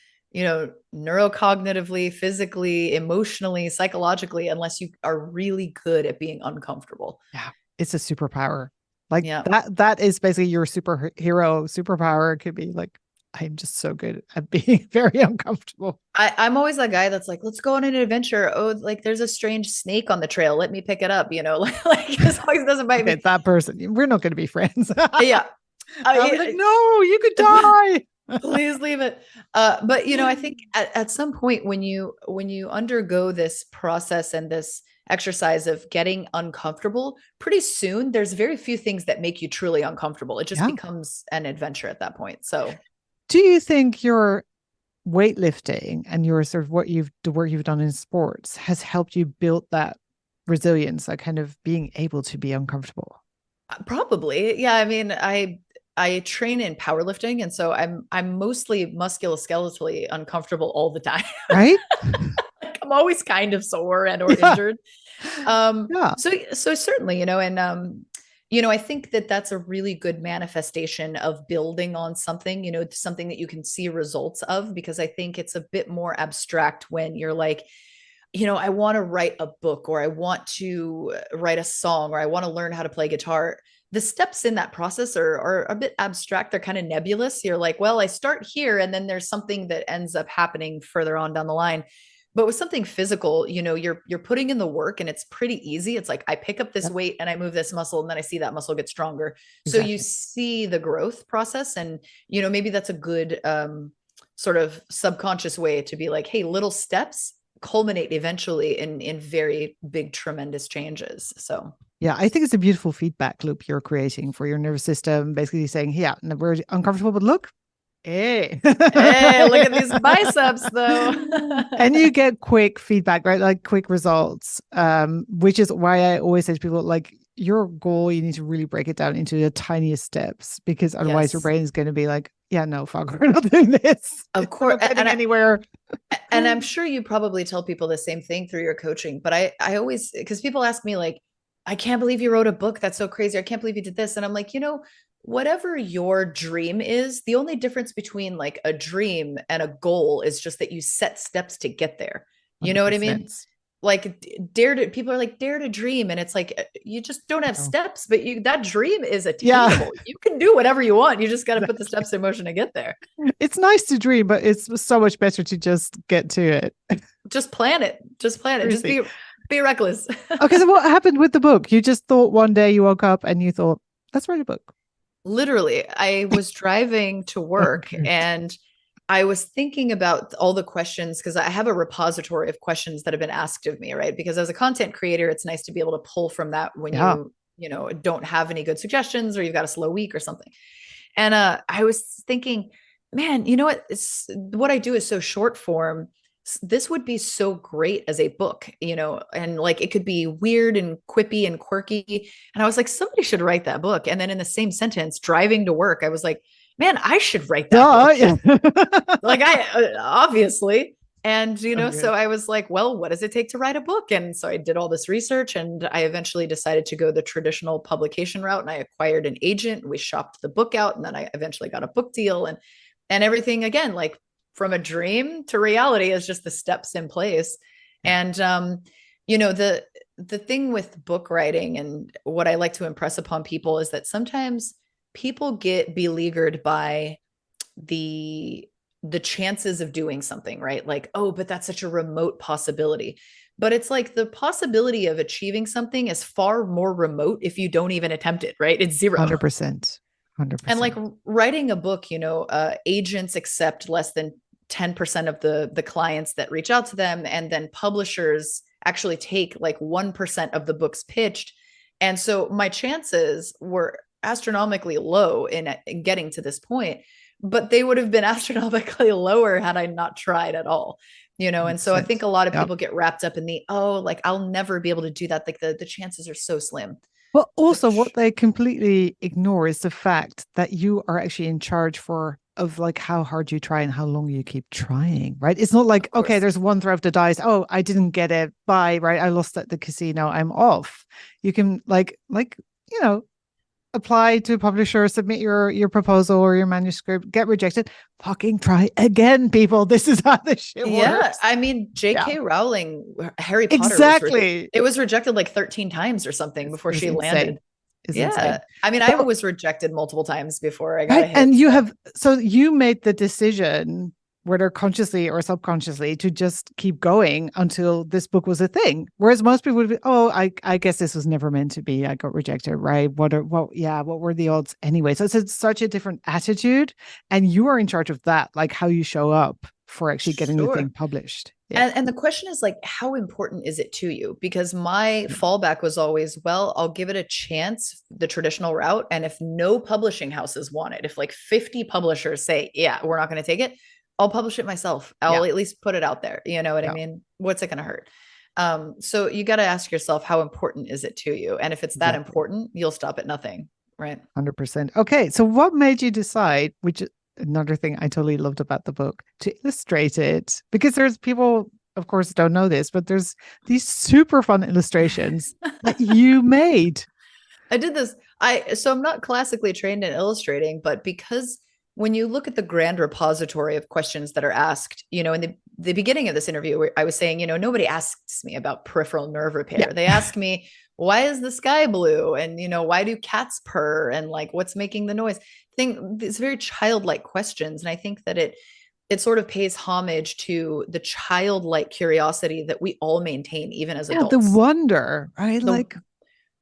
neurocognitively, physically, emotionally, psychologically unless you are really good at being uncomfortable. Yeah. It's a superpower. Like Yeah. that is basically your superhero superpower. It could be like, I'm just so good at being very uncomfortable. I'm always that guy that's like, let's go on an adventure. Oh, like there's a strange snake on the trail. Let me pick it up, like as long as it doesn't bite Okay, me. that person. We're not going to be friends. Yeah. I'll be like, I, no, you could die. please leave it. But I think at some point when you undergo this process and this exercise of getting uncomfortable, pretty soon there's very few things that make you truly uncomfortable. It just Yeah. becomes an adventure at that point. So Do you think your weightlifting and your sort of the work you've done in sports has helped you build that resilience, like kind of being able to be uncomfortable? probably, yeah. I mean, I train in powerlifting, and so I'm mostly musculoskeletally uncomfortable all the time. Right? Like I'm always kind of sore and or Yeah. injured. Yeah. So certainly, and I think that that's a really good manifestation of building on something, something that you can see results of, because I think it's a bit more abstract when you're like, I want to write a book or I want to write a song or I want to learn how to play guitar. The steps in that process are a bit abstract. They're kind of nebulous. You're like, well, I start here and then there's something that ends up happening further on down the line. But with something physical, you're putting in the work and it's pretty easy. It's like I pick up this Yep. weight and I move this muscle and then I see that muscle get stronger. So you Exactly. see the growth process and maybe that's a good sort of subconscious way to be like, hey, little steps culminate eventually in very big tremendous changes. So Yeah, I think it's a beautiful feedback loop you're creating for your nervous system, basically saying, yeah, we're uncomfortable, but look, hey. hey, look at these biceps though. And you get quick feedback, right? Like quick results, which is why I always say to people, like, your goal, you need to really break it down into the tiniest steps because otherwise your Yes, brain is going to be like, yeah, no, fuck, we're not doing this. of We're course. not getting anywhere. And I'm sure you probably tell people the same thing through your coaching, but I always, because people ask me like, I can't believe you wrote a book. That's so crazy. I can't believe you did this. And I'm like, whatever your dream is, the only difference between like a dream and a goal is just that you set steps to get there. You know what I mean? 100%. like dare to people are like dare to dream, and it's like you just don't have Oh. steps, but you that dream is Yeah. attainable. You can do whatever you want. You just got to put the steps in motion to get there. It's nice to dream, but it's so much better to just get to it. Just plan it. Just plan it. Just Seriously. be reckless. Okay, so what happened with the book? You just thought one day you woke up and you thought, let's write a book. Literally, I was driving to work Okay. and I was thinking about all the questions because I have a repository of questions that have been asked of me, right? Because as a content creator, it's nice to be able to pull from that when Yeah. you know, don't have any good suggestions or you've got a slow week or something. And I was thinking, man, you know what? What I do is so short form. This would be so great as a book, you know, and like it could be weird and quippy and quirky. And I was like, somebody should write that book. And then in the same sentence, driving to work, I was like, man, I should write that Duh. book. Yeah. Like I obviously. And, you know, Okay. so I was like, well, what does it take to write a book? And so I did all this research and I eventually decided to go the traditional publication route and I acquired an agent. We shopped the book out and then I eventually got a book deal and everything again, like from a dream to reality is just the steps in place. Yeah. And you know, the thing with book writing and what I like to impress upon people is that sometimes people get beleaguered by the the chances of doing something, right? Like, oh, but that's such a remote possibility. But it's like the possibility of achieving something is far more remote if you don't even attempt it, right? It's zero. 100%. And like 100%. writing a book, you know, agents accept less than 10% of the clients that reach out to them. And then publishers actually take like 1% of the books pitched. And so my chances were astronomically low in getting to this point, but they would have been astronomically lower had I not tried at all. You know, and Makes so I think sense. a lot of Yep. people get wrapped up in the, oh, like I'll never be able to do that. Like the chances are so slim. Well, The also what they completely ignore is the fact that you are actually in charge for of like how hard you try and how long you keep trying, right? It's not like, of okay, course. there's one throw of the dice. Oh, I didn't get it. Bye, right? I lost at the casino. I'm off. You can you know, apply to a publisher, submit your proposal or your manuscript, get rejected, fucking try again, people. This is how this shit Yeah, works. I mean, Yeah, J.K. Rowling, Harry Potter exactly. it was rejected like 13 times or something before It's she insane. landed. It's Yeah. insane. I mean, I So, was rejected multiple times before I got a right. hit. And you So have, so you made the decision, whether consciously or subconsciously, to just keep going until this book was a thing. Whereas most people would be, oh, I guess this was never meant to be. I got rejected, right? What were the odds anyway? So it's such a different attitude. And you are in charge of that, like how you show up for actually getting the thing sure. published. Yeah. And the question is like, how important is it to you? Because my fallback was always, well, I'll give it a chance, the traditional route. And if no publishing houses want it, if like 50 publishers say, yeah, we're not going to take it, I'll publish it myself. Yeah. I'll at least put it out there. You know what I Yeah. mean? What's it going to hurt? So you got to ask yourself, how important is it to you? And if it's that Exactly. important, you'll stop at nothing. Right. 100%. Okay. So what made you decide, which is another thing I totally loved about the book, to illustrate it? Because there's people, of course, don't know this, but there's these super fun illustrations that you made. I did this. So I'm not classically trained in illustrating, but because when you look at the grand repository of questions that are asked, you know, in the beginning of this interview, I was saying, you know, nobody asks me about peripheral nerve Yeah. repair. They ask me, why is the sky blue? And, you know, why do cats purr? And like, what's making the noise? Think these very childlike questions. And I think that it sort of pays homage to the childlike curiosity that we all maintain, even as Yeah. The adults. wonder, right? The Like,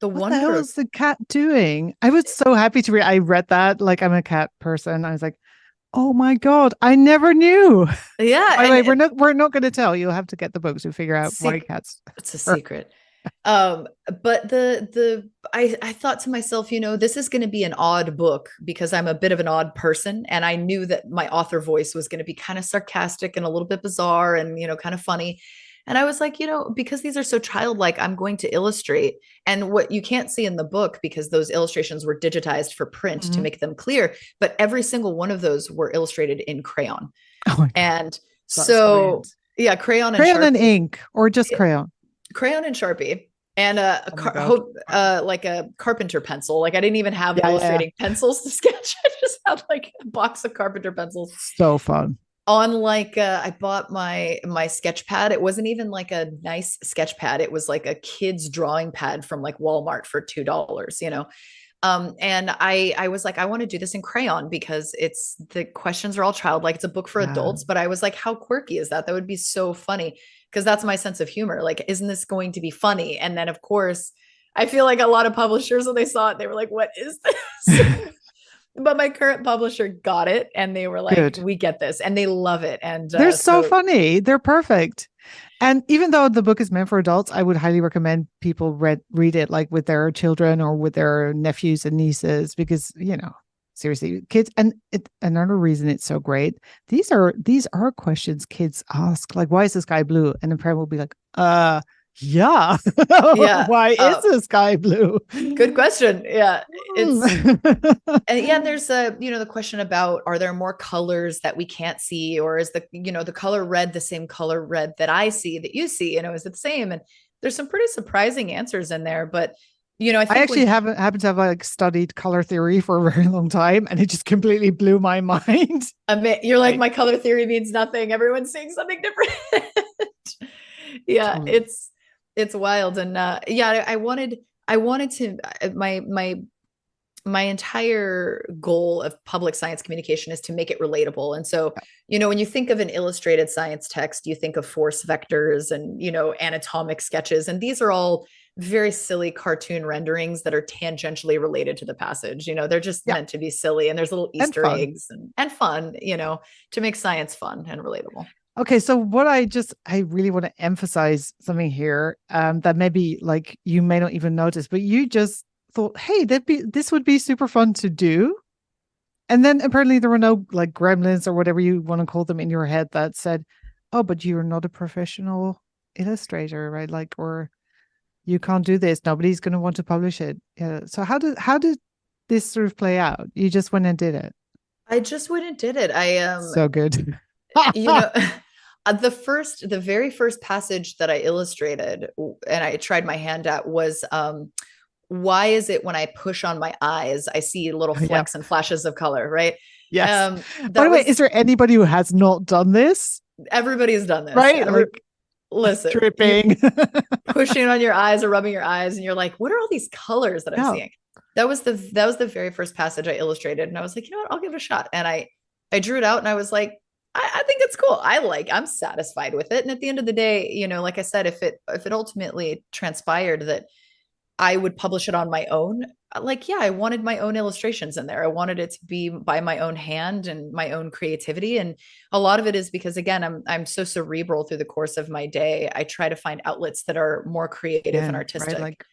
the what the hell wonder. is the cat doing? I was so happy to read. I read that. Like, I'm a cat person. I was like, oh my God, I never knew. Yeah, By the and way, we're not going to tell. You'll have to get the book to figure out why cats. it's a Are. secret. Um, but I thought to myself, you know, this is going to be an odd book because I'm a bit of an odd person, and I knew that my author voice was going to be kind of sarcastic and a little bit bizarre and you know, kind of funny. And I was like, you know, because these are so childlike, I'm going to illustrate. And what you can't see in the book, because those illustrations were digitized for print to Mhm. make them clear, but every single one of those were illustrated in crayon. Oh my God, And that's so, brilliant. yeah, crayon and Crayon and Sharpie, ink, or just crayon. crayon and Sharpie, and Oh my God. like a carpenter pencil. Like I didn't even have Yeah, yeah, yeah. illustrating pencils to sketch. I just had like a box of carpenter pencils. So fun. on like I bought my sketch pad. It wasn't even like a nice sketch pad. It was like a kid's drawing pad from like Walmart for $2, you know. And I was like, I want to do this in crayon because it's the questions are all childlike. It's a book for Yeah. adults, but I was like, how quirky is that? That would be so funny because that's my sense of humor. Like, isn't this going to be funny? And then of course, I feel like a lot of publishers when they saw it, they were like, what is this? But my current publisher got it and they were like, Good. we get this and they love it. And They're so so funny. They're perfect. And even though the book is meant for adults, I would highly recommend people read it like with their children or with their nephews and nieces because, seriously, kids another reason it's so great. These are questions kids ask. Like, why is the sky blue? And the parent will be like, yeah. yeah, Why is the sky blue? good question. Yeah, it's Mm. and yeah, and there's the question about are there more colors that we can't see, or is the color red the same color red that I see that you see? Is it the same? And there's some pretty surprising answers in there, but I I think when actually haven't happened to have like studied color theory for a very long time, and it just completely blew my mind. you're like Like, my color theory means nothing, everyone's seeing something different. Yeah, totally. it's wild. And yeah, I wanted to my entire goal of public science communication is to make it relatable. And so, when you think of an illustrated science text, you think of force vectors and, anatomic sketches. And these are all very silly cartoon renderings that are tangentially related to the passage. They're just Yeah, meant to be silly. And there's little and Easter fun. eggs and fun, to make science fun and relatable. Okay, so what I really want to emphasize something here, that maybe like you may not even notice, but you just thought, hey, this would be super fun to do. And then apparently there were no like gremlins or whatever you want to call them in your head that said, oh, but you're not a professional illustrator, right? Like, or you can't do this. Nobody's going to want to publish it. Yeah. So how did this sort of play out? You just went and did it. I just went and did it. I So good. you know the very first passage that I illustrated and I tried my hand at was why is it when I push on my eyes I see little Yeah. flecks and flashes of color, right? Yes. By the That way, is was there anybody who has not done this? everybody's done this. Right? Like Listen, you dripping. pushing on your eyes or rubbing your eyes and you're like, what are all these colors that I'm Yeah. seeing? That was the very first passage I illustrated and I was like, you know what, I'll give it a shot. And I drew it out and I was like, I think it's cool. I'm satisfied with it. And at the end of the day, like I said, if it ultimately transpired that I would publish it on my own, like, yeah, I wanted my own illustrations in there. I wanted it to be by my own hand and my own creativity. And a lot of it is because again, I'm so cerebral through the course of my day. I try to find outlets that are more creative and Again, right? artistic. Like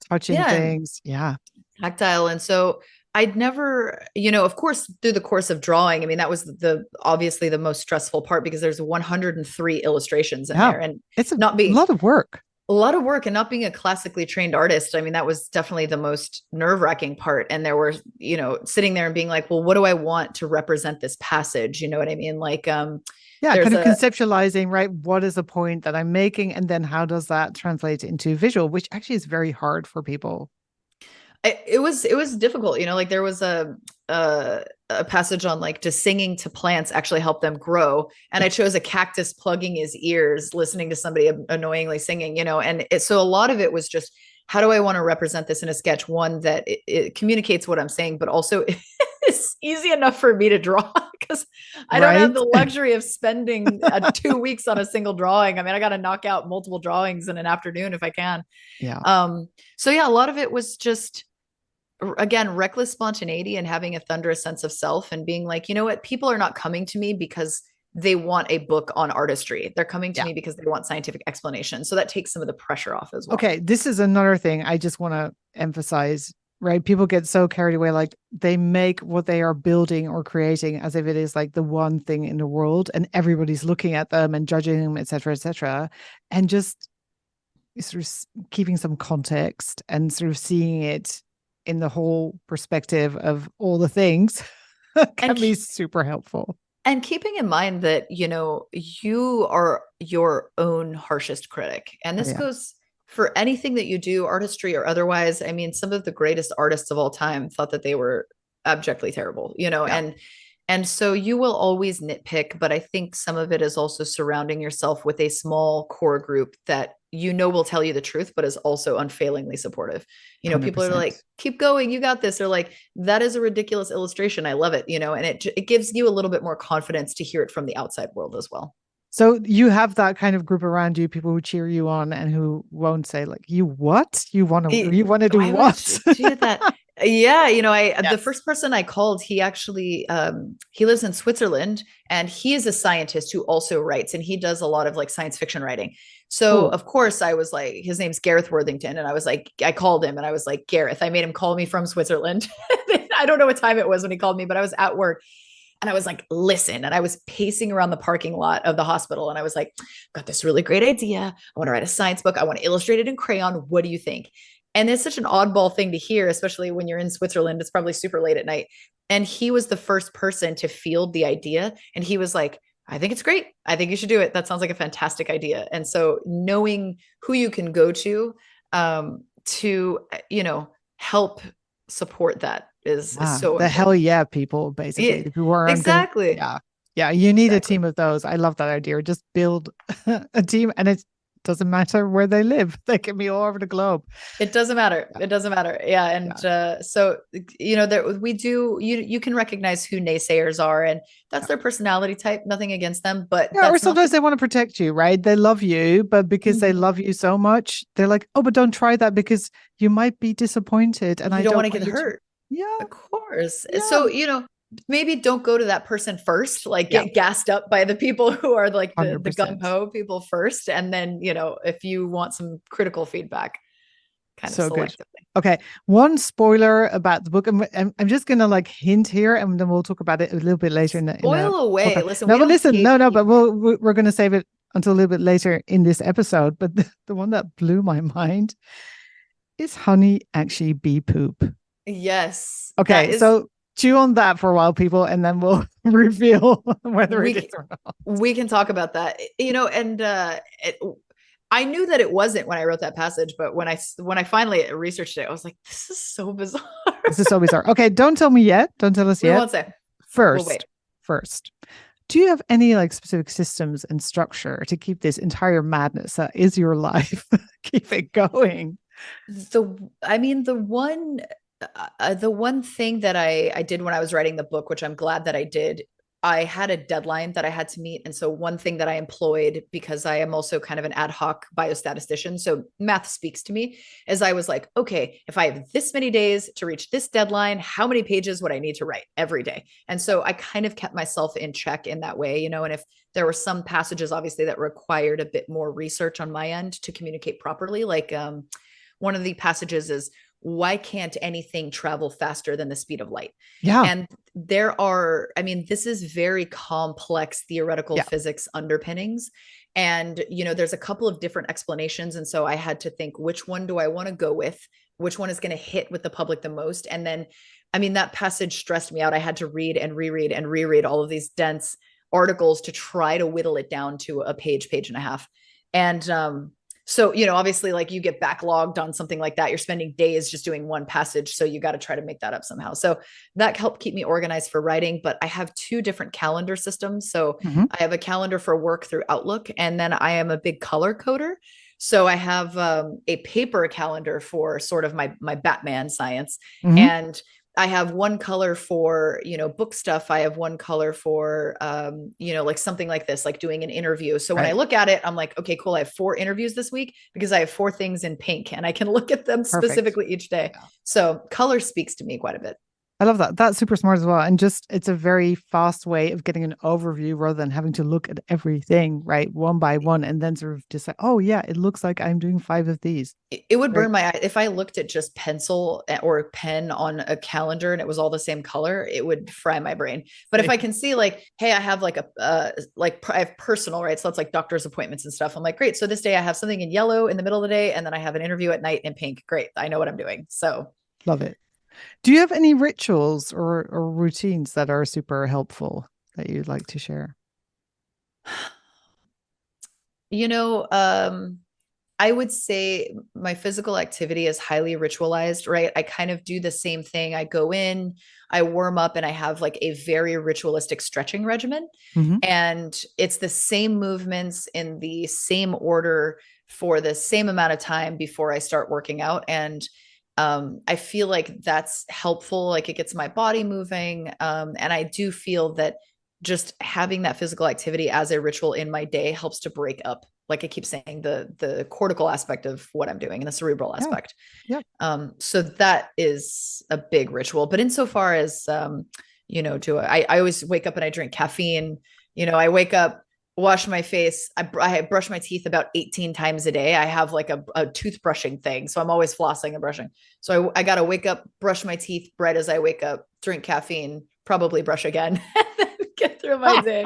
touching Yeah, and things. Yeah. tactile. And so I'd never, of course, through the course of drawing, I mean, that was obviously the most stressful part because there's 103 illustrations in Yeah. there and It's a not being lot of work. a lot of work and not being a classically trained artist. I mean, that was definitely the most nerve wracking part. And there were, sitting there and being like, well, what do I want to represent this passage? You know what I mean? Like, Yeah, there's kind of a, conceptualizing, right? What is the point that I'm making? And then how does that translate into visual, which actually is very hard for people. it was difficult, like there was a passage on like does singing to plants actually help them grow, and I chose a cactus plugging his ears listening to somebody annoyingly singing, and so a lot of it was just how do I want to represent this in a sketch, one that it communicates what I'm saying but also it's easy enough for me to draw because I don't have Right? the luxury of spending 2 weeks on a single drawing. I mean, I got to knock out multiple drawings in an afternoon if I can. Yeah. So yeah, a lot of it was just again reckless spontaneity and having a thunderous sense of self and being like, you know what, people are not coming to me because they want a book on artistry, they're coming to Yeah. me because they want scientific explanation, so that takes some of the pressure off as well. Okay. This is another thing I just want to emphasize, right? People get so carried away, like they make what they are building or creating as if it is like the one thing in the world and everybody's looking at them and judging them, etc., etc. And just sort of keeping some context and sort of seeing it in the whole perspective of all the things can and be super helpful. and keeping in mind that you are your own harshest critic, and Oh, this yeah. goes for anything that you do, artistry or otherwise. I mean, some of the greatest artists of all time thought that they were abjectly terrible, Yeah. and And so you will always nitpick, but I think some of it is also surrounding yourself with a small core group that you know will tell you the truth, but is also unfailingly supportive. You know, people are 100%. like, keep going, you got this. They're like, that is a ridiculous illustration. I love it, you know, and it gives you a little bit more confidence to hear it from the outside world as well. So you have that kind of group around you, people who cheer you on and who won't say like, "You what? You want to do Why would what?" she get that? Yeah, you know, I the Yes. first person I called, he actually he lives in Switzerland and he is a scientist who also writes and he does a lot of like science fiction writing. So Oh, of course I was like, his name's Gareth Worthington, and I was like, I called him and I was like, Gareth, I made him call me from Switzerland. I don't know what time it was when he called me, but I was at work and I was like, listen. And I was pacing around the parking lot of the hospital. And I was like, got this really great idea. I want to write a science book. I want to illustrate it in crayon. What do you think? And it's such an oddball thing to hear, especially when you're in Switzerland. It's probably super late at night. And he was the first person to field the idea. And he was like, I think it's great. I think you should do it. That sounds like a fantastic idea. And so knowing who you can go to, you know, help support that is ah, so the hell important. yeah, people, basically, Yeah, who aren't going to, exactly. yeah. Yeah, you need a Exactly. team of those. I love that idea. Just build a team and it doesn't matter where they live. They can be all over the globe. It doesn't matter. Yeah, It doesn't matter. Yeah, yeah, and so you know there we do you can recognize who naysayers are, and that's yeah. their personality type. Nothing against them, but Yeah, or that's not sometimes the. they want to protect you, right? They love you, but because they Mhm. love you so much, they're like, "Oh, but don't try that because you might be disappointed, and You I don't want don't to want get you to." hurt. Yeah, Of course. yeah, So, you know, maybe don't go to that person first, like yeah, get gassed up by the people who are like the 100%. gung-ho people first. And then, you know, if you want some critical feedback, kind of So good. selectively. Okay, one spoiler about the book. I'm just gonna like hint here, and then we'll talk about it a little bit later in the Spoil away. podcast. Listen, No, we but don't listen, no, no, but gatekeep. we're gonna save it until a little bit later in this episode. But the one that blew my mind is honey actually bee poop? Yes, that Okay, is so chew on that for a while, people, and then we'll reveal whether it is we or not. we can talk about that, you know, and I knew that it wasn't when I wrote that passage, but when I finally researched it, I was like, this is so bizarre. This is so bizarre. Okay, don't tell me yet. Don't tell us We yet. won't say. We'll wait. First, first, do you have any like specific systems and structure to keep this entire madness that is your life, keep it going? I mean, the one thing that I did when I was writing the book, which I'm glad that I did, I had a deadline that I had to meet. And so one thing that I employed, because I am also kind of an ad hoc biostatistician, so math speaks to me, is I was like, okay, if I have this many days to reach this deadline, how many pages would I need to write every day? And so I kind of kept myself in check in that way, you know, and if there were some passages obviously that required a bit more research on my end to communicate properly, like one of the passages is, why can't anything travel faster than the speed of light? Yeah, And there are, I mean, this is very complex theoretical yeah, physics underpinnings. And, you know, there's a couple of different explanations. And so I had to think, which one do I want to go with? Which one is going to hit with the public the most? And then, I mean, that passage stressed me out. I had to read and reread and reread all of these dense articles to try to whittle it down to a page and a half. And so, you know, obviously, like you get backlogged on something like that. You're spending days just doing one passage. So you got to try to make that up somehow. So that helped keep me organized for writing. But I have two different calendar systems. So hmm, I have a calendar for work through Outlook, and then I am a big color coder. So I have a paper calendar for sort of my Batman science, hmm, and I have one color for, you know, book stuff. I have one color for, you know, like something like this, like doing an interview. So when I right, look at it, I'm like, okay, cool. I have 4 interviews this week because I have 4 things in pink and I can look at them perfect. specifically each day. Yeah. So color speaks to me quite a bit. I love that. That's super smart as well. And just it's a very fast way of getting an overview rather than having to look at everything, right, one by one, and then sort of decide, oh yeah, it looks like I'm doing 5 of these. It would Right. burn my eye if I looked at just pencil or pen on a calendar and it was all the same color. It would fry my brain. But if I Same. can see, like, hey, I have like like I have personal, right? So that's like doctor's appointments and stuff. I'm like, great. So this day I have something in yellow in the middle of the day, and then I have an interview at night in pink. Great, I know what I'm doing. So, Love it. Do you have any rituals or routines that are super helpful that you'd like to share? you know, I would say my physical activity is highly ritualized, right? I kind of do the same thing. I go in, I warm up, and I have like a very ritualistic stretching regimen. Hmm. And it's the same movements in the same order for the same amount of time before I start working out. And I feel like that's helpful. Like it gets my body moving. And I do feel that just having that physical activity as a ritual in my day helps to break up, like I keep saying, the cortical aspect of what I'm doing and the cerebral Yeah. aspect. Yeah. So that is a big ritual. But insofar as I always wake up and I drink caffeine. I wake up, wash my face. I brush my teeth about 18 times a day. I have like a toothbrushing thing. So I'm always flossing and brushing. So I got to wake up, brush my teeth right as I wake up, drink caffeine, probably brush again, and then get through my day.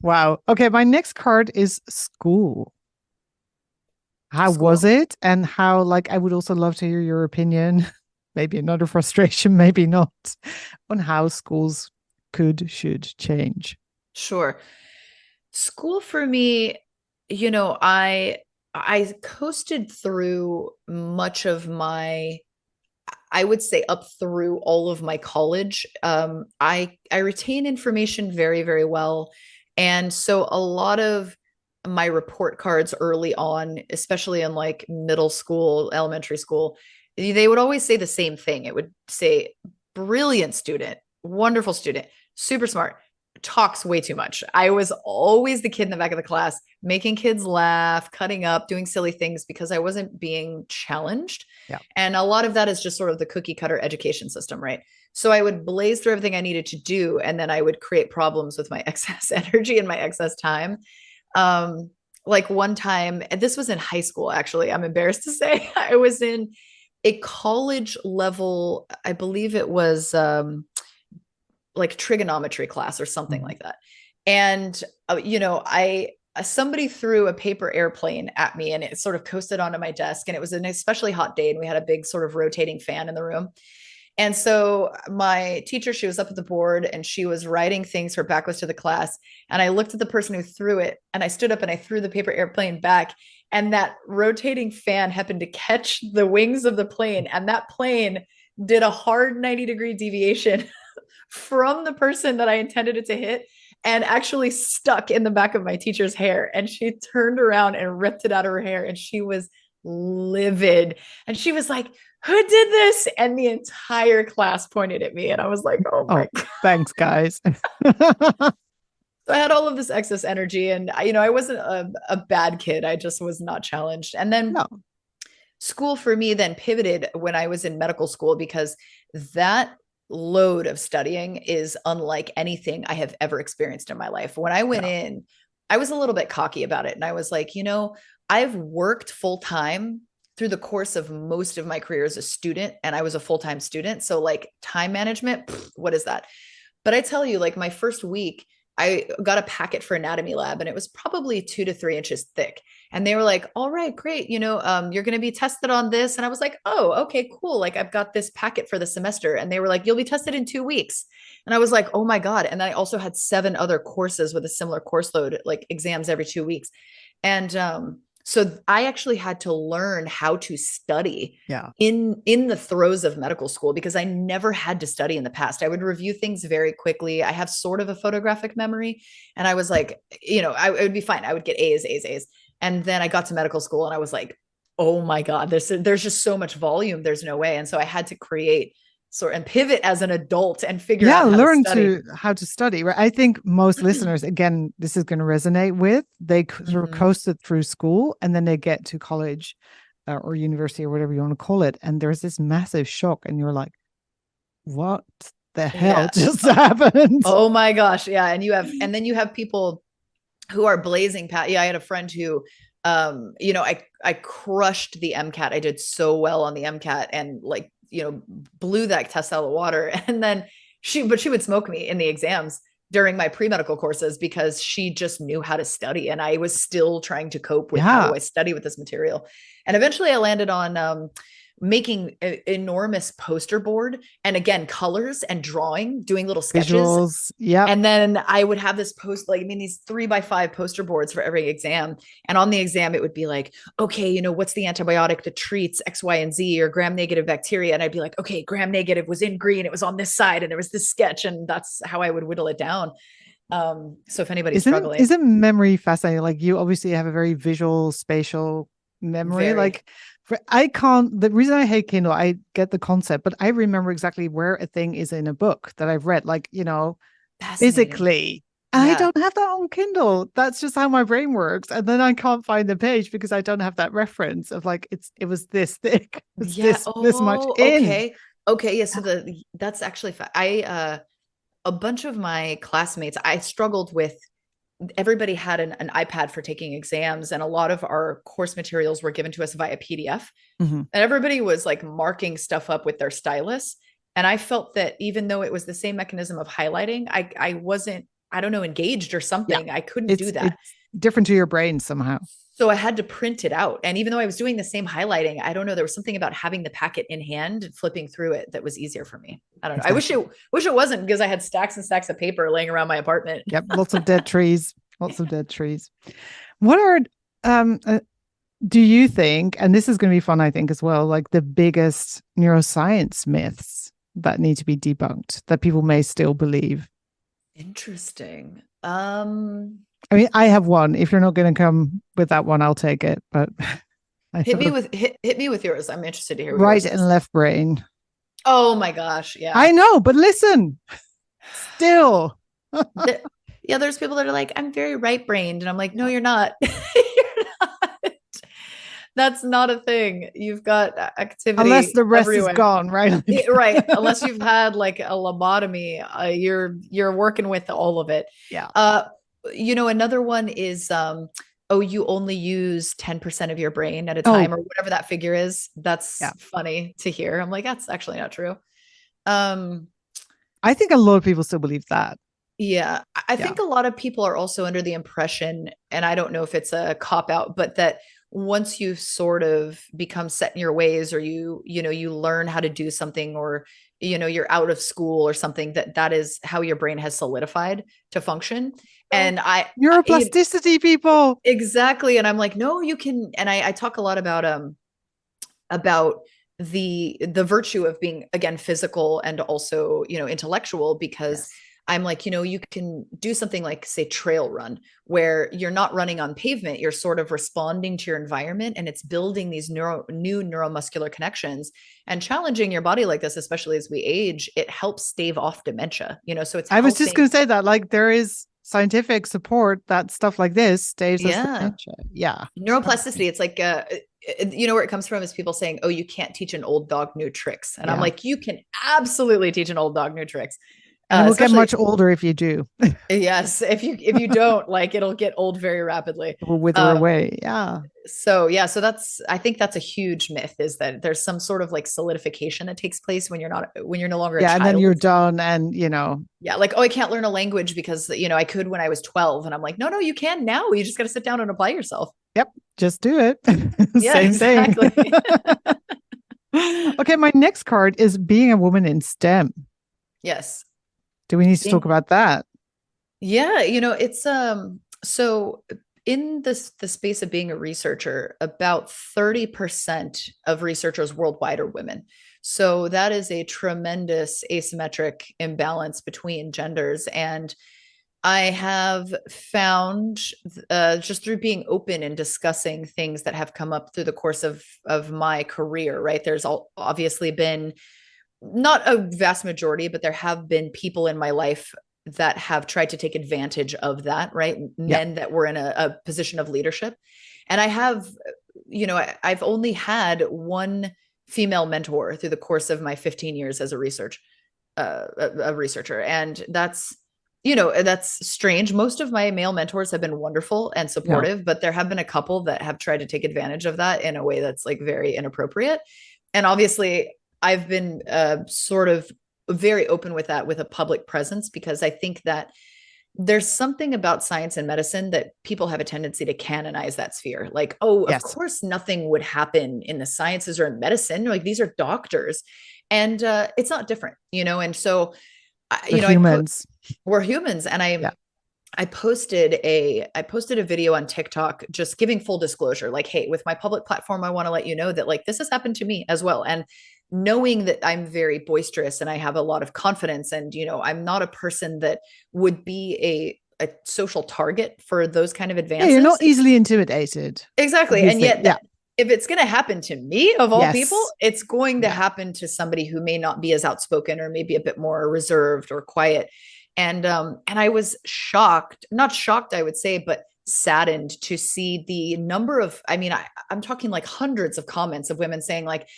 Wow. Okay, my next card is school. How was School. it? And how, like, I would also love to hear your opinion, maybe another frustration, maybe not, on how schools should change. Sure. School for me, I coasted through much of my, I would say up through all of my college. I retain information very, very well. And so a lot of my report cards early on, especially in like middle school, elementary school, they would always say the same thing. It would say brilliant student, wonderful student, super smart, talks way too much. I was always the kid in the back of the class, making kids laugh, cutting up, doing silly things because I wasn't being challenged. Yeah. And a lot of that is just sort of the cookie cutter education system, right? So I would blaze through everything I needed to do, and then I would create problems with my excess energy and my excess time. Like one time, and this was in high school, actually, I'm embarrassed to say, I was in a college level, I believe it was like trigonometry class or something Mhm. like that. And I somebody threw a paper airplane at me and it sort of coasted onto my desk, and it was an especially hot day and we had a big sort of rotating fan in the room. And so my teacher, she was up at the board and she was writing things. Her back was to the class. And I looked at the person who threw it and I stood up and I threw the paper airplane back. And that rotating fan happened to catch the wings of the plane. And that plane did a hard 90-degree deviation from the person that I intended it to hit and actually stuck in the back of my teacher's hair. And she turned around and ripped it out of her hair. And she was livid. And she was like, who did this? And the entire class pointed at me. And I was like, oh my Oh, God. thanks, guys. So I had all of this excess energy. And, I wasn't a bad kid. I just was not challenged. And then No. school for me then pivoted when I was in medical school because that load of studying is unlike anything I have ever experienced in my life. When I went Yeah. in, I was a little bit cocky about it. And I was like, I've worked full time through the course of most of my career as a student, and I was a full time student. So, like, time management, what is that? But I tell you, like, my first week, I got a packet for anatomy lab and it was probably 2 to 3 inches thick. And they were like, all right, great. You're going to be tested on this. And I was like, oh, okay, cool. Like I've got this packet for the semester. And they were like, you'll be tested in 2 weeks. And I was like, oh my God. And I also had 7 other courses with a similar course load, like exams every 2 weeks. And so I actually had to learn how to study Yeah. in the throes of medical school because I never had to study in the past. I would review things very quickly. I have sort of a photographic memory, and I was like, it would be fine. I would get A's, A's, A's. And then I got to medical school and I was like, oh my God, there's just so much volume. There's no way. And so I had to create and pivot as an adult and figure Yeah, out how to learn study. to how to study. Right. I think most listeners, again, this is going to resonate with. They sort of Mm-hmm. coasted through school and then they get to college or university or whatever you want to call it, and there's this massive shock, and you're like, "What the hell Yeah. just happened?" Oh my gosh. Yeah. And then you have people who are blazing past. Yeah, I had a friend who, I crushed the MCAT. I did so well on the MCAT and like, blew that test out of the water. And then she would smoke me in the exams during my pre-medical courses because she just knew how to study. And I was still trying to cope with how Yeah. do I study with this material. And eventually I landed on, making an enormous poster board, and again, colors and drawing, doing little sketches. Visuals. Yep. And then I would have this these 3x5 poster boards for every exam. And on the exam, it would be like, okay, what's the antibiotic that treats X, Y, and Z, or gram-negative bacteria? And I'd be like, okay, gram-negative was in green. It was on this side, and there was this sketch. And that's how I would whittle it down. So if anybody's struggling. Isn't memory fascinating? Like, you obviously have a very visual, spatial memory. Very. Like, the reason I hate Kindle, I get the concept, but I remember exactly where a thing is in a book that I've read. Like, physically. Yeah. I don't have that on Kindle. That's just how my brain works. And then I can't find the page because I don't have that reference of like, it was this thick. It's this much in. Okay. Yeah. So that's actually, a bunch of my classmates, I struggled with, everybody had an iPad for taking exams, and a lot of our course materials were given to us via PDF. And everybody was like marking stuff up with their stylus. And I felt that even though it was the same mechanism of highlighting, I wasn't, I don't know, engaged or something. Yeah. I couldn't do that. It's different to your brain somehow. So I had to print it out. And even though I was doing the same highlighting, I don't know, there was something about having the packet in hand and flipping through it that was easier for me. I don't know. Exactly. I wish it wasn't, because I had stacks and stacks of paper laying around my apartment. Yep. Lots of dead trees. Lots of dead trees. What are, do you think, and this is going to be fun, I think, as well, like the biggest neuroscience myths that need to be debunked that people may still believe? Interesting. I mean, I have one. If you're not going to come with that one, I'll take it. But hit me with yours. I'm interested to hear. Right and left brain. Oh my gosh, yeah. I know, but listen, still. Yeah, there's people that are like, I'm very right-brained, and I'm like, no, you're not. You're not. That's not a thing. You've got activity unless the rest everywhere. Is gone, right? Right. Unless you've had like a lobotomy, you're working with all of it. Yeah. Another one is you only use 10% of your brain at a time, or whatever that figure is. That's funny to hear. I'm like, that's actually not true. I think a lot of people still believe that. Yeah. I think a lot of people are also under the impression, and I don't know if it's a cop out, but that once you sort of become set in your ways, or you learn how to do something, or you're out of school or something, that is how your brain has solidified to function. And neuroplasticity, people. Exactly. And I'm like, no, you can. And I talk a lot about the virtue of being, again, physical and also, intellectual, because I'm like, you can do something like, say, trail run, where you're not running on pavement. You're sort of responding to your environment, and it's building these new neuromuscular connections and challenging your body like this, especially as we age. It helps stave off dementia, so it's, I was just going to say that, like, there is scientific support that stuff like this staves us dementia. Yeah. Neuroplasticity. It's like, where it comes from is people saying, oh, you can't teach an old dog new tricks. And I'm like, you can absolutely teach an old dog new tricks. And it will get much older if you do. Yes. If you don't, like, it'll get old very rapidly. It will wither away. Yeah. So I think that's a huge myth, is that there's some sort of like solidification that takes place when you're no longer a child. And then you're done, and like, oh, I can't learn a language because I could when I was 12. And I'm like, no, you can now. You just got to sit down and apply yourself. Yep. Just do it. Yeah, Same exactly. thing. Okay. My next card is being a woman in STEM. Yes. Do we need to talk about that? Yeah. It's, so in the space of being a researcher, about 30% of researchers worldwide are women. So that is a tremendous asymmetric imbalance between genders. And I have found, just through being open and discussing things that have come up through the course of my career, right? There's obviously been, not a vast majority, but there have been people in my life that have tried to take advantage of that, right? Men that were in a position of leadership. And I have, I've only had one female mentor through the course of my 15 years as a researcher. And that's, that's strange. Most of my male mentors have been wonderful and supportive, but there have been a couple that have tried to take advantage of that in a way that's like very inappropriate. And obviously I've been sort of very open with that, with a public presence, because I think that there's something about science and medicine that people have a tendency to canonize that sphere. Like, oh, of Yes. course, nothing would happen in the sciences or in medicine. Like, these are doctors. And it's not different, And so, We're humans. we're humans. And Yeah. I posted a video on TikTok just giving full disclosure, like, hey, with my public platform, I want to let you know that like this has happened to me as well. And knowing that I'm very boisterous and I have a lot of confidence, and I'm not a person that would be a social target for those kind of Yeah, you're advances. not easily intimidated. Exactly. And Obviously. yet Yeah. if it's going to happen to me of all people, Yes. it's going to Yeah. happen to somebody who may not be as outspoken or maybe a bit more reserved or quiet. And I was shocked, not shocked, I would say, but saddened to see the number of, I'm talking like hundreds of comments of women saying like,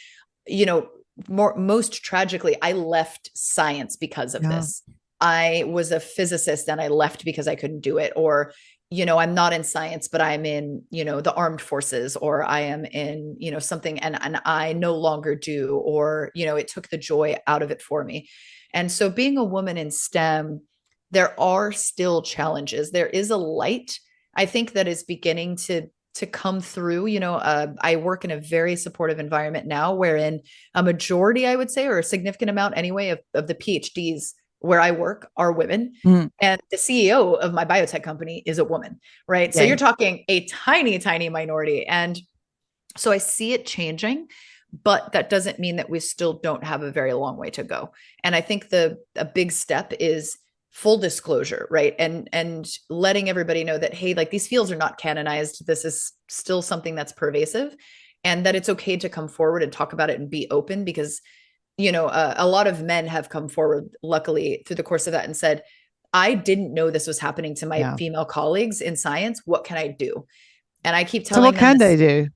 you know, most tragically, I left science because of Yeah. this. I was a physicist and I left because I couldn't do it. Or, I'm not in science, but I'm in, the armed forces, or I am in, something and I no longer do, or, it took the joy out of it for me. And so being a woman in STEM, there are still challenges. There is a light, I think, that is beginning to come through. I work in a very supportive environment now, wherein a majority, I would say, or a significant amount anyway, of the PhDs where I work are women. Mm. And the CEO of my biotech company is a woman, right? So Yay. you're talking a tiny, tiny minority. And so I see it changing, but that doesn't mean that we still don't have a very long way to go. And I think a big step is full disclosure, right? And letting everybody know that, hey, like these fields are not canonized. This is still something that's pervasive, and that it's okay to come forward and talk about it and be open, because a lot of men have come forward, luckily, through the course of that and said, I didn't know this was happening to my female colleagues in science. What can I do? And I keep So telling what them can this. they do?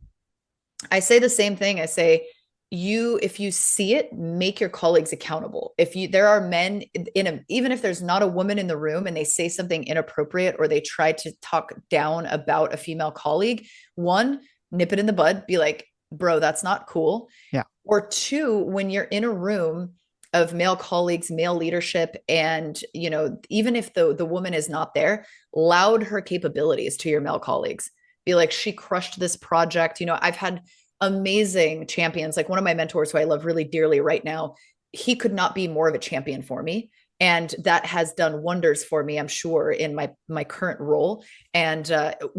I say the same thing. I say, if you see it, make your colleagues accountable. There are men even if there's not a woman in the room and they say something inappropriate or they try to talk down about a female colleague, one, nip it in the bud, be like, bro, that's not cool. Yeah. Or two, when you're in a room of male colleagues, male leadership, and even if the woman is not there, laud her capabilities to your male colleagues. Be like, she crushed this project. I've had amazing champions. Like one of my mentors who I love really dearly right now, he could not be more of a champion for me. And that has done wonders for me, I'm sure, in my current role, and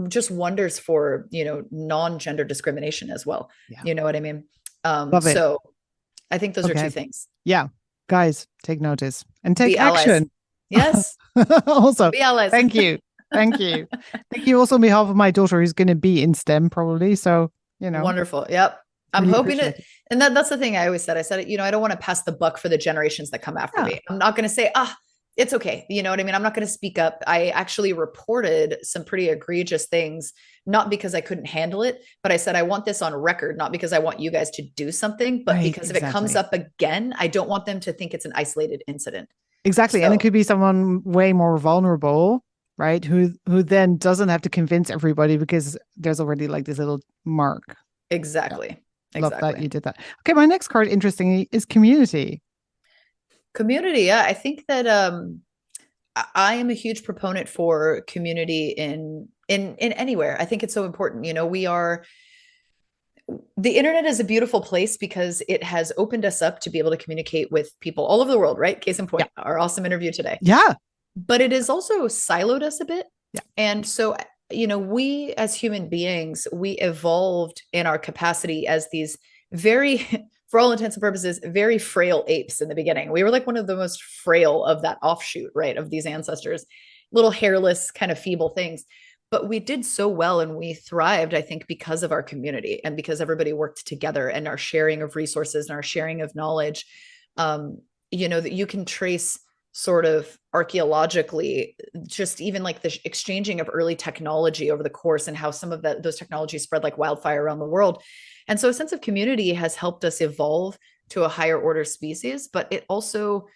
just wonders for, non-gender discrimination as well. Yeah. You know what I mean? Love it. So I think those are two things. Yeah. Guys, take notice and take Be action. Allies. Yes. Also, Be allies. Thank you. Thank you. Thank you also on behalf of my daughter, who's going to be in STEM probably. So, Wonderful. Yep. I'm really hoping that, and that's the thing I always said. I said, I don't want to pass the buck for the generations that come after me. I'm not going to say, it's okay. You know what I mean? I'm not going to speak up. I actually reported some pretty egregious things, not because I couldn't handle it, but I said, I want this on record, not because I want you guys to do something, but because if it comes up again, I don't want them to think it's an isolated incident. Exactly. And it could be someone way more vulnerable, right? Who then doesn't have to convince everybody because there's already like this little mark. Exactly. Yeah. Exactly. Love that you did that. Okay, my next card, interestingly, is community. Community, yeah. I think that I am a huge proponent for community in anywhere. I think it's so important. The internet is a beautiful place because it has opened us up to be able to communicate with people all over the world, right? Case in point, our awesome interview today. Yeah. But it has also siloed us a bit. Yeah. And so, we as human beings, we evolved in our capacity as these very, for all intents and purposes, very frail apes in the beginning. We were like one of the most frail of that offshoot, right? Of these ancestors, little hairless, kind of feeble things. But we did so well and we thrived, I think, because of our community and because everybody worked together and our sharing of resources and our sharing of knowledge. That you can trace sort of archaeologically, just even like the exchanging of early technology over the course and how some of those technologies spread like wildfire around the world. And so a sense of community has helped us evolve to a higher order species, but it also,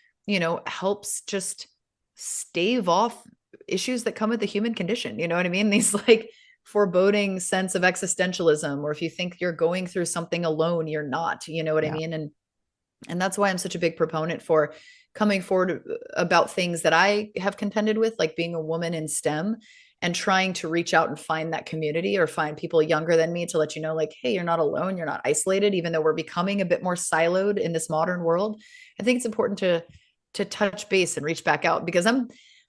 helps just stave off issues that come with the human condition. You know what I mean? These like foreboding sense of existentialism, or if you think you're going through something alone, you're not, you know what I mean? And that's why I'm such a big proponent for coming forward about things that I have contended with, like being a woman in STEM, and trying to reach out and find that community or find people younger than me to let you know, like, hey, you're not alone, you're not isolated, even though we're becoming a bit more siloed in this modern world. I think it's important to touch base and reach back out, because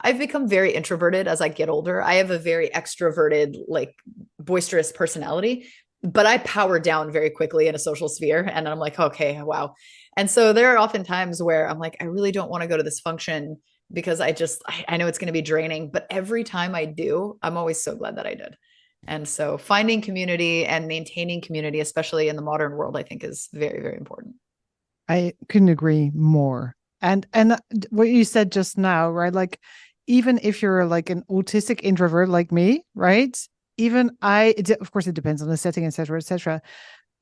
I've become very introverted as I get older. I have a very extroverted, like boisterous personality, but I power down very quickly in a social sphere. And I'm like, okay, wow. And so there are often times where I'm like, I really don't want to go to this function because I know it's going to be draining. But every time I do, I'm always so glad that I did. And so finding community and maintaining community, especially in the modern world, I think is very, very important. I couldn't agree more. And what you said just now, right? Like, even if you're like an autistic introvert like me, right? Even of course, it depends on the setting, etc., etc.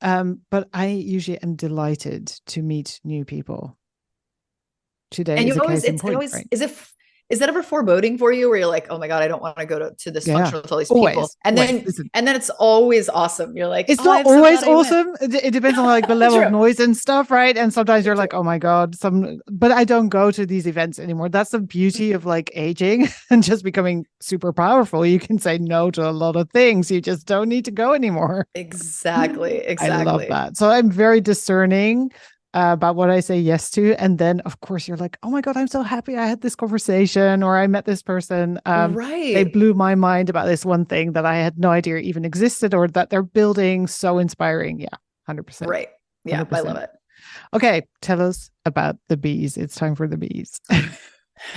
But I usually am delighted to meet new people. Today And is you a always, case in it point, always, right? is that ever foreboding for you where you're like, oh my God, I don't want to go to this Yeah, function with all these people. always, And always. then, Listen, and then it's always awesome. You're like, it's oh, not I'm so always glad I went. awesome. It depends on like the level of True. noise and stuff, right? And sometimes you're True. like, oh my God, but I don't go to these events anymore. That's the beauty of like aging and just becoming super powerful. You can say no to a lot of things. You just don't need to go anymore. Exactly. I love Exactly. that. So I'm very discerning about what I say yes to. And then, of course, you're like, oh my God, I'm so happy I had this conversation or I met this person. They Right. blew my mind about this one thing that I had no idea even existed or that they're building. So inspiring. Yeah, 100%. Right. Yeah, I love 100%. it. Okay, tell us about the bees. It's time for the bees.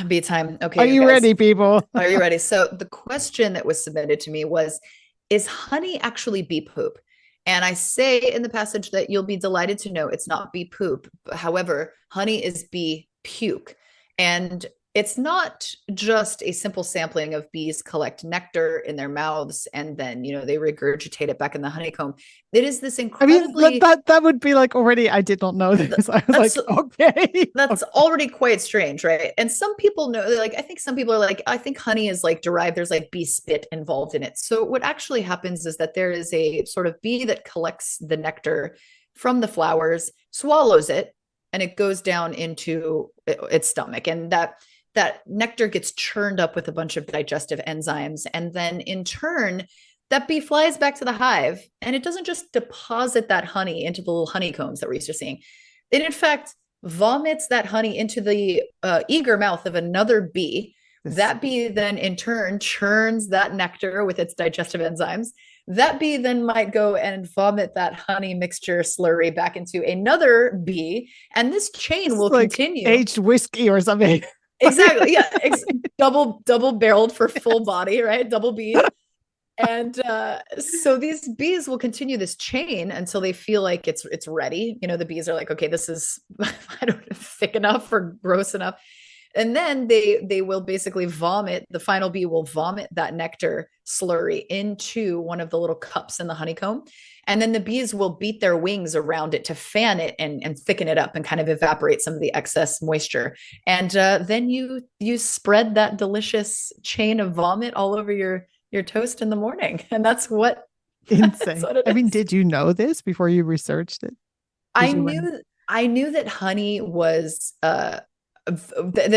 Be time. Are Okay, you guys, ready, people? are you ready? So the question that was submitted to me was, is honey actually bee poop? And I say in the passage that you'll be delighted to know it's not bee poop. However, honey is bee puke. And it's not just a simple sampling of bees collect nectar in their mouths and then, they regurgitate it back in the honeycomb. It is this I mean, incredibly, that would be like already, I did not know this. I was that's like, okay. that's Okay. already quite strange, right? And some people know, like, I think some people are like, I think honey is like derived, there's like bee spit involved in it. So what actually happens is that there is a sort of bee that collects the nectar from the flowers, swallows it, and it goes down into its stomach. And that nectar gets churned up with a bunch of digestive enzymes. And then in turn, that bee flies back to the hive, and it doesn't just deposit that honey into the little honeycombs that we're used to seeing. It, in fact, vomits that honey into the eager mouth of another bee. This That bee then, in turn, churns that nectar with its digestive enzymes. That bee then might go and vomit that honey mixture slurry back into another bee. And this chain is will like continue. aged whiskey or something. Exactly. Yeah. Double barreled for full body, right? Double bead. And so these bees will continue this chain until they feel like it's ready. The bees are like, okay, this is I don't know, thick enough or gross enough. And then they will basically vomit. The final bee will vomit that nectar slurry into one of the little cups in the honeycomb. And then the bees will beat their wings around it to fan it and thicken it up and kind of evaporate some of the excess moisture. And then you spread that delicious chain of vomit all over your toast in the morning. And that's what that's Insane. what it I mean, is. did you know this before you researched it? I Did you learn? knew I knew that honey was that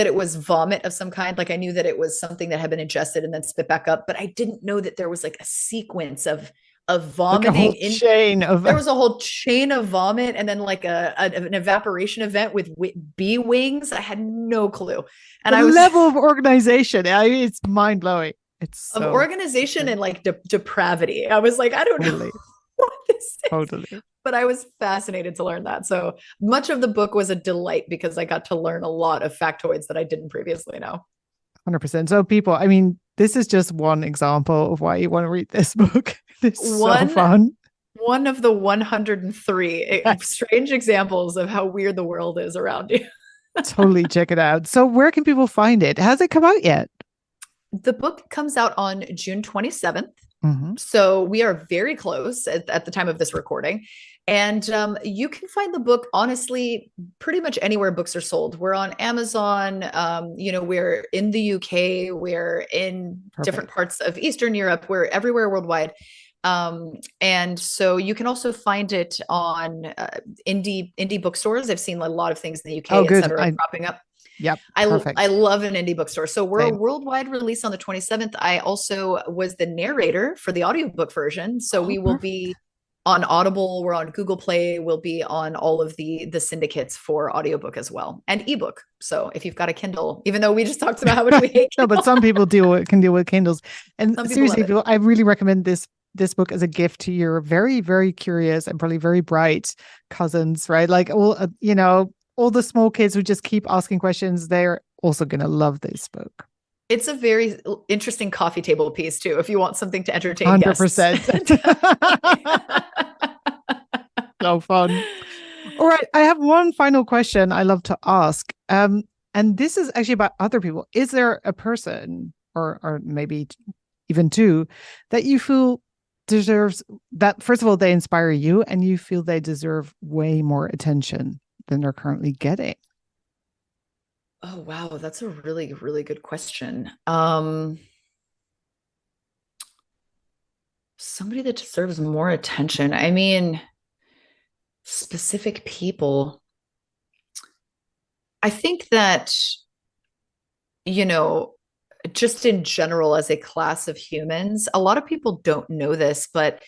it was vomit of some kind. Like I knew that it was something that had been ingested and then spit back up, but I didn't know that there was like a sequence of Like a vomiting whole in. chain of There was a whole chain of vomit and then like an evaporation event with bee wings. I had no clue. And the I was level of organization. I mean, it's mind blowing. It's of so organization insane. and like depravity. I was like, I don't know Totally. what this is, Totally. but I was fascinated to learn that. So much of the book was a delight because I got to learn a lot of factoids that I didn't previously know. 100%. So, people, I mean, this is just one example of why you want to read this book. It's so One fun. one of the 103 Yes. strange examples of how weird the world is around you. Totally check it out. So, where can people find it? Has it come out yet? The book comes out on June 27th. Mm-hmm. So we are very close at the time of this recording. And you can find the book, honestly, pretty much anywhere books are sold. We're on Amazon. We're in the UK. We're in different Perfect. parts of Eastern Europe. We're everywhere worldwide. And so you can also find it on indie bookstores. I've seen a lot of things in the Oh, UK, et good. cetera, cropping up. Yep. I Perfect. love an indie bookstore. So we're a Same. worldwide release on the 27th. I also was the narrator for the audiobook version. So Oh, we will perfect. be on Audible, we're on Google Play, we'll be on all of the syndicates for audiobook as well and ebook. So if you've got a Kindle, even though we just talked about how much we hate No, but Kindle, some people can deal with Kindles. And some people love seriously, it. I really recommend this book as a gift to your very, very curious and probably very bright cousins, right? Like all the small kids who just keep asking questions, they're also going to love this book. It's a very interesting coffee table piece too, if you want something to entertain guests. 100%. So fun. All right. I have one final question I love to ask. And this is actually about other people. Is there a person or maybe even two that you feel deserves that, first of all, they inspire you and you feel they deserve way more attention than they're currently getting? Oh wow, that's a really, really good question. Somebody that deserves more attention. I mean, specific people. I think that, you know, just in general, as a class of humans, a lot of people don't know this, but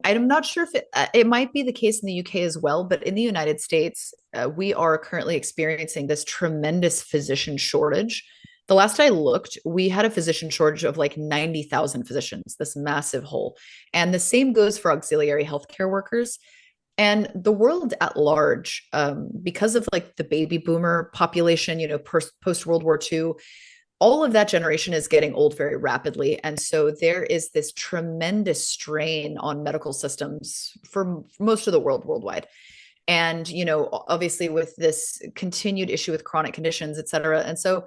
I'm not sure if it might be the case in the UK as well, but in the United States, we are currently experiencing this tremendous physician shortage. The last I looked, we had a physician shortage of like 90,000 physicians, this massive hole. And the same goes for auxiliary healthcare workers. And the world at large, because of like the baby boomer population, post World War II, all of that generation is getting old very rapidly. And so there is this tremendous strain on medical systems for most of the world worldwide. And, obviously with this continued issue with chronic conditions, et cetera. And so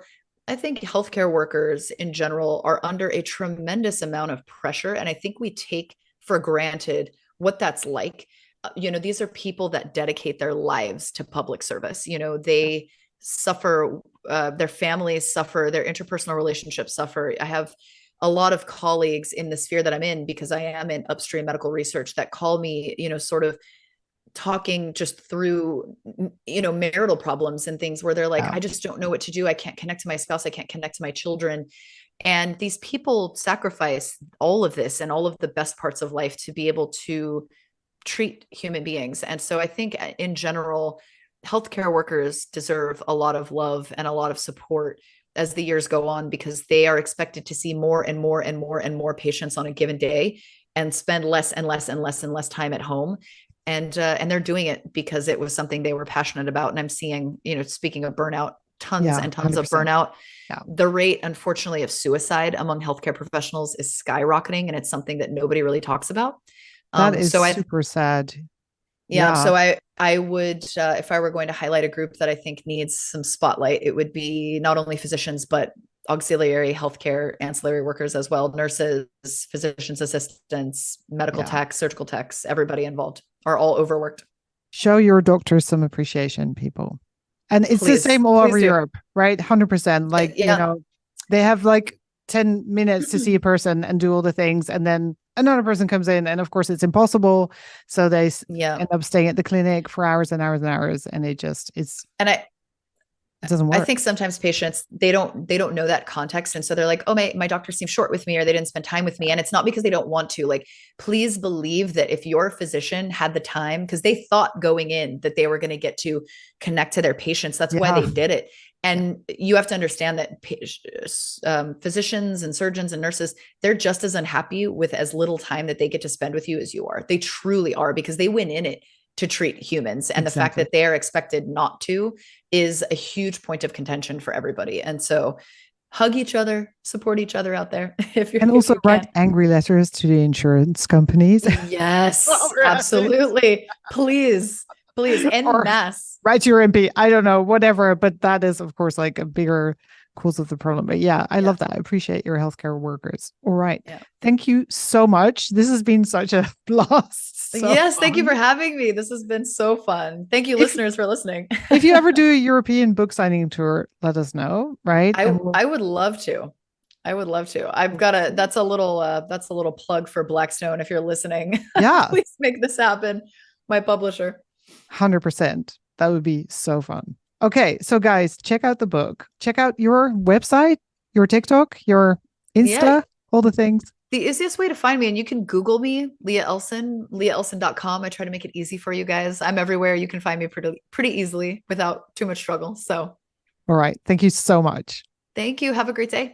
I think healthcare workers in general are under a tremendous amount of pressure. And I think we take for granted what that's like. These are people that dedicate their lives to public service. They suffer, their families suffer, their interpersonal relationships suffer. I have a lot of colleagues in the sphere that I'm in, because I am in upstream medical research, that call me, sort of talking just through, marital problems and things where they're like, Yeah. I just don't know what to do. I can't connect to my spouse. I can't connect to my children. And these people sacrifice all of this and all of the best parts of life to be able to treat human beings. And so I think in general, healthcare workers deserve a lot of love and a lot of support as the years go on, because they are expected to see more and more and more and more patients on a given day and spend less and less and less and less time at home. And they're doing it because it was something they were passionate about. And I'm seeing, speaking of burnout, tons Yeah. and tons of 100%. burnout. Yeah. The rate, unfortunately, of suicide among healthcare professionals is skyrocketing, and it's something that nobody really talks about. That is So I super sad. Yeah, Yeah. so I would, if I were going to highlight a group that I think needs some spotlight, it would be not only physicians but auxiliary healthcare ancillary workers as well, nurses, physicians assistants, medical Yeah. techs, surgical techs, everybody involved are all overworked. Show your doctors some appreciation, people. And it's the Please, same all please over do. Europe, right? 100%. Like, Yeah, they have like 10 minutes to see a person and do all the things. And then another person comes in. And of course, it's impossible. So they yeah. end up staying at the clinic for hours and hours and hours. And And it doesn't I work. think sometimes patients, they don't know that context, and so they're like, oh, my doctor seems short with me, or they didn't spend time with me. And it's not because they don't want to. Like, please believe that if your physician had the time, because they thought going in that they were going to get to connect to their patients, that's why Yeah. they did it. Yeah. And you have to understand that physicians and surgeons and nurses, they're just as unhappy with as little time that they get to spend with you as you are. They truly are, because they went in it to treat humans. And the fact Exactly. that they are expected not to is a huge point of contention for everybody. And so hug each other, support each other out there And if also you write can. angry letters to the insurance companies. Yes, absolutely. Please, please, en Or masse. write to your MP. I don't know, whatever. But that is, of course, like a bigger cause of the problem. But yeah, I Yeah. love that. I appreciate your healthcare workers. All right. Yeah. Thank you so much. This has been such a blast. So Yes, thank you for fun. having me. This has been so fun. Thank you, If listeners, for listening. if you ever do a European book signing tour, let us know, right? I And we'll I would love to. I would love to. I've got a that's a little plug for Blackstone if you're listening. yeah, Please make this happen. My publisher. 100%. That would be so fun. Okay, so guys, check out the book. Check out your website, your TikTok, your Yeah. Insta, all the things. The easiest way to find me, and you can Google me, Leah Elson, leahelson.com. I try to make it easy for you guys. I'm everywhere. You can find me pretty easily without too much struggle. So All right. Thank you so much. thank you. Have a great day.